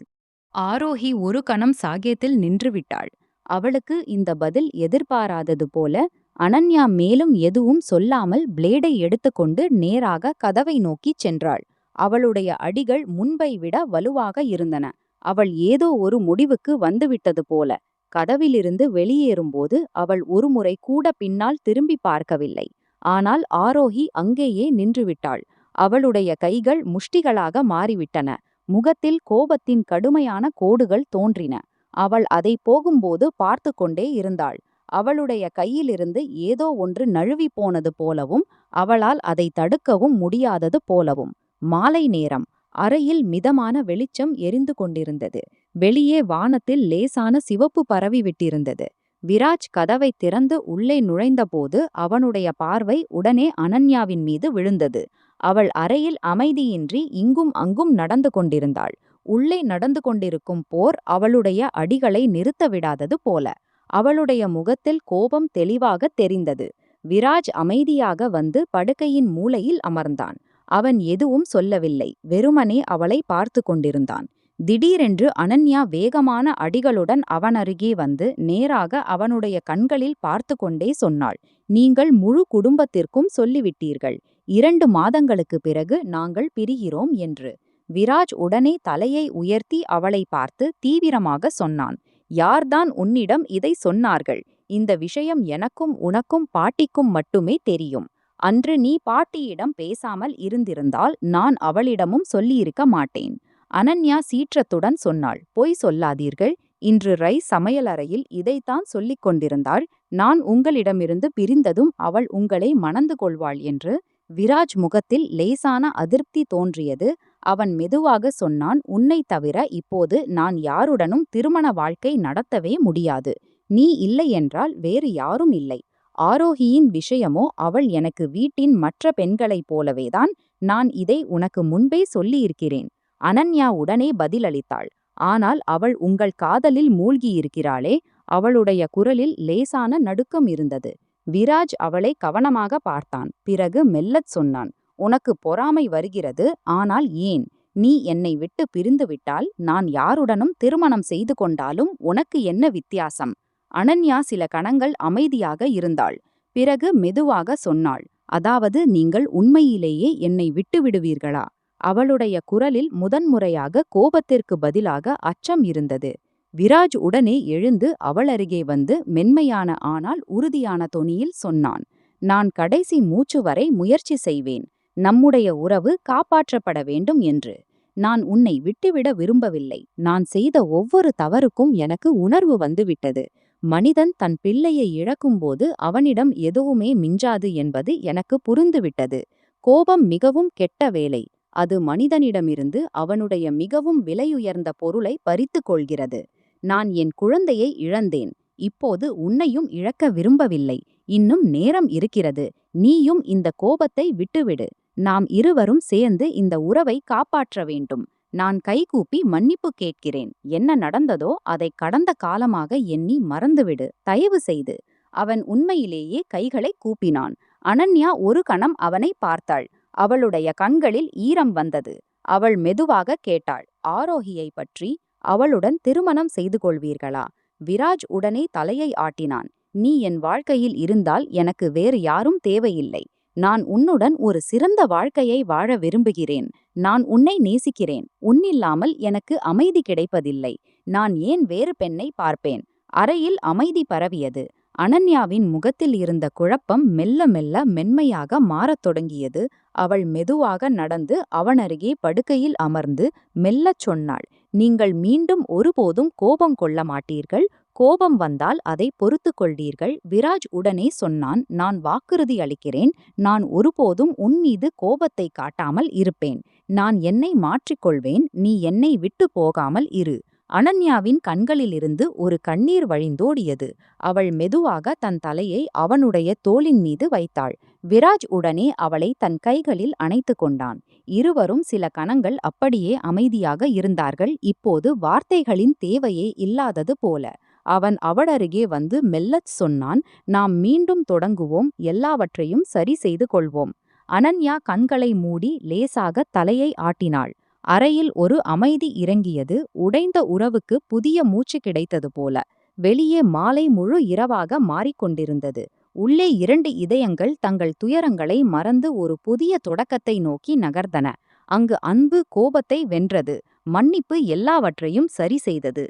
ஆரோஹி ஒரு கணம் சாகேத்தில் நின்றுவிட்டாள். அவளுக்கு இந்த பதில் எதிர்பாராதது போல. அனன்யா மேலும் எதுவும் சொல்லாமல் பிளேடை எடுத்துக்கொண்டு நேராக கதவை நோக்கிச் சென்றாள். அவளுடைய அடிகள் முன்பை விட வலுவாக இருந்தன. அவள் ஏதோ ஒரு முடிவுக்கு வந்துவிட்டது போல. கதவிலிருந்து வெளியேறும்போது அவள் ஒருமுறை கூட பின்னால் திரும்பி பார்க்கவில்லை. ஆனால் ஆரோஹி அங்கேயே நின்றுவிட்டாள். அவளுடைய கைகள் முஷ்டிகளாக மாறிவிட்டன. முகத்தில் கோபத்தின் கடுமையான கோடுகள் தோன்றின. அவள் அதை போகும்போது பார்த்து கொண்டே இருந்தாள். அவளுடைய கையிலிருந்து ஏதோ ஒன்று நழுவி போனது போலவும் அவளால் அதை தடுக்கவும் முடியாதது போலவும். மாலை நேரம். அறையில் மிதமான வெளிச்சம் எரிந்து கொண்டிருந்தது. வெளியே வானத்தில் லேசான சிவப்பு பரவிவிட்டிருந்தது. விராஜ் கதவை திறந்து உள்ளே நுழைந்தபோது அவனுடைய பார்வை உடனே அனன்யாவின் மீது விழுந்தது. அவள் அறையில் அமைதியின்றி இங்கும் அங்கும் நடந்து கொண்டிருந்தாள். உள்ளே நடந்து கொண்டிருக்கும் போர் அவளுடைய அடிகளை நிறுத்த விடாதது போல. அவளுடைய முகத்தில் கோபம் தெளிவாக தெரிந்தது. விராஜ் அமைதியாக வந்து படுக்கையின் மூலையில் அமர்ந்தான். அவன் எதுவும் சொல்லவில்லை, வெறுமனே அவளை பார்த்து கொண்டிருந்தான். திடீரென்று அனன்யா வேகமான அடிகளுடன் அவனருகே வந்து நேராக அவனுடைய கண்களில் பார்த்து கொண்டே சொன்னாள், நீங்கள் முழு குடும்பத்திற்கும் சொல்லிவிட்டீர்கள், 2 மாதங்களுக்கு பிறகு நாங்கள் பிரிகிறோம் என்று. விராஜ் உடனே தலையை உயர்த்தி அவளை பார்த்து தீவிரமாக சொன்னான், யார்தான் உன்னிடம் இதை சொன்னார்கள்? இந்த விஷயம் எனக்கும் உனக்கும் பாட்டிக்கும் மட்டுமே தெரியும். அன்று நீ பாட்டியிடம் பேசாமல் இருந்திருந்தால் நான் அவளிடமும் சொல்லியிருக்க மாட்டேன். அனன்யா சீற்றத்துடன் சொன்னாள், பொய் சொல்லாதீர்கள். இன்று சமையலறையில் இதைத்தான் சொல்லிக் கொண்டிருந்தாள். நான் உங்களிடமிருந்து பிரிந்ததும் அவள் உங்களை மணந்து கொள்வாள் என்று. விராஜ் முகத்தில் லேசான அதிருப்தி தோன்றியது. அவன் மெதுவாக சொன்னான், உன்னை தவிர இப்போது நான் யாருடனும் திருமண வாழ்க்கை நடத்தவே முடியாது. நீ இல்லை என்றால் வேறு யாரும் இல்லை. ஆரோஹியின் விஷயமோ அவள் எனக்கு வீட்டின் மற்ற பெண்களைப் போலவேதான். நான் இதை உனக்கு முன்பே சொல்லியிருக்கிறேன். அனன்யா உடனே பதிலளித்தாள். ஆனால் அவள் உங்கள் காதலில் மூழ்கியிருக்கிறாளே. அவளுடைய குரலில் லேசான நடுக்கம் இருந்தது. விராஜ் அவளை கவனமாக பார்த்தான். பிறகு மெல்லச் சொன்னான், உனக்கு பொறாமை வருகிறது, ஆனால் ஏன்? நீ என்னை விட்டு பிரிந்துவிட்டால் நான் யாருடனும் திருமணம் செய்து கொண்டாலும் உனக்கு என்ன வித்தியாசம்? அனன்யா சில கணங்கள் அமைதியாக இருந்தாள். பிறகு மெதுவாக சொன்னாள், அதாவது நீங்கள் உண்மையிலேயே என்னை விட்டுவிடுவீர்களா? அவளுடைய குரலில் முதன்முறையாக கோபத்திற்கு பதிலாக அச்சம் இருந்தது. விராஜ் உடனே எழுந்து அவளருகே வந்து மென்மையான ஆனால் உறுதியான தொனியில் சொன்னான், நான் கடைசி மூச்சு வரை முயற்சி செய்வேன். நம்முடைய உறவு காப்பாற்றப்பட வேண்டும் என்று. நான் உன்னை விட்டுவிட விரும்பவில்லை. நான் செய்த ஒவ்வொரு தவறுக்கும் எனக்கு உணர்வு வந்துவிட்டது. மனிதன் தன் பிள்ளையை இழக்கும்போது அவனிடம் எதுவுமே மிஞ்சாது என்பது எனக்கு புரிந்துவிட்டது. கோபம் மிகவும் கெட்ட வேலை. அது மனிதனிடமிருந்து அவனுடைய மிகவும் விலையுயர்ந்த பொருளை பறித்து கொள்கிறது. நான் என் குழந்தையை இழந்தேன். இப்போது உன்னையும் இழக்க விரும்பவில்லை. இன்னும் நேரம் இருக்கிறது. நீயும் இந்த கோபத்தை விட்டுவிடு. நாம் இருவரும் சேர்ந்து இந்த உறவை காப்பாற்ற வேண்டும். நான் கைகூப்பி மன்னிப்பு கேட்கிறேன். என்ன நடந்ததோ அதை கடந்த காலமாக எண்ணி மறந்துவிடு, தயவு செய்து. அவன் உண்மையிலேயே கைகளை கூப்பினான். அனன்யா ஒரு கணம் அவனை பார்த்தாள். அவளுடைய கண்களில் ஈரம் வந்தது. அவள் மெதுவாக கேட்டாள், ஆரோகியை பற்றி அவளுடன் திருமணம் செய்து கொள்வீர்களா? விராஜ் உடனே தலையை ஆட்டினான். நீ என் வாழ்க்கையில் இருந்தால் எனக்கு வேறு யாரும் தேவையில்லை. நான் உன்னுடன் ஒரு சிறந்த வாழ்க்கையை வாழ விரும்புகிறேன். நான் உன்னை நேசிக்கிறேன். உன்னில்லாமல் எனக்கு அமைதி கிடைப்பதில்லை. நான் ஏன் வேறு பெண்ணை பார்ப்பேன்? அறையில் அமைதி பரவியது. அனன்யாவின் முகத்தில் இருந்த குழப்பம் மெல்ல மெல்ல மென்மையாக மாறத் தொடங்கியது. அவள் மெதுவாக நடந்து அவனருகே படுக்கையில் அமர்ந்து மெல்லச் சொன்னாள். நீங்கள் மீண்டும் ஒருபோதும் கோபம் கொள்ள மாட்டீர்கள். கோபம் வந்தால் அதை பொறுத்து கொள்வீர்கள். விராஜ் உடனே சொன்னான். நான் வாக்குறுதி அளிக்கிறேன். நான் ஒருபோதும் உன்மீது கோபத்தை காட்டாமல் இருப்பேன். நான் என்னை மாற்றிக்கொள்வேன். நீ என்னை விட்டு போகாமல் இரு. அனன்யாவின் கண்களிலிருந்து ஒரு கண்ணீர் வழிந்தோடியது. அவள் மெதுவாக தன் தலையை அவனுடைய தோளின் மீது வைத்தாள். விராஜ் உடனே அவளை தன் கைகளில் அணைத்து கொண்டான். இருவரும் சில கணங்கள் அப்படியே அமைதியாக இருந்தார்கள். இப்போது வார்த்தைகளின் தேவையே இல்லாதது போல. அவன் அவளருகே வந்து மெல்லச் சொன்னான். நாம் மீண்டும் தொடங்குவோம். எல்லாவற்றையும் சரி செய்து கொள்வோம். அனன்யா கண்களை மூடி லேசாக தலையை ஆட்டினாள். அறையில் ஒரு அமைதி இறங்கியது. உடைந்த உறவுக்கு புதிய மூச்சு கிடைத்தது போல. வெளியே மாலை முழு இரவாக மாறிக்கொண்டிருந்தது. உள்ளே இரண்டு இதயங்கள் தங்கள் துயரங்களை மறந்து ஒரு புதிய தொடக்கத்தை நோக்கி நகர்ந்தன. அங்கு அன்பு கோபத்தை வென்றது. மன்னிப்பு எல்லாவற்றையும் சரி செய்தது.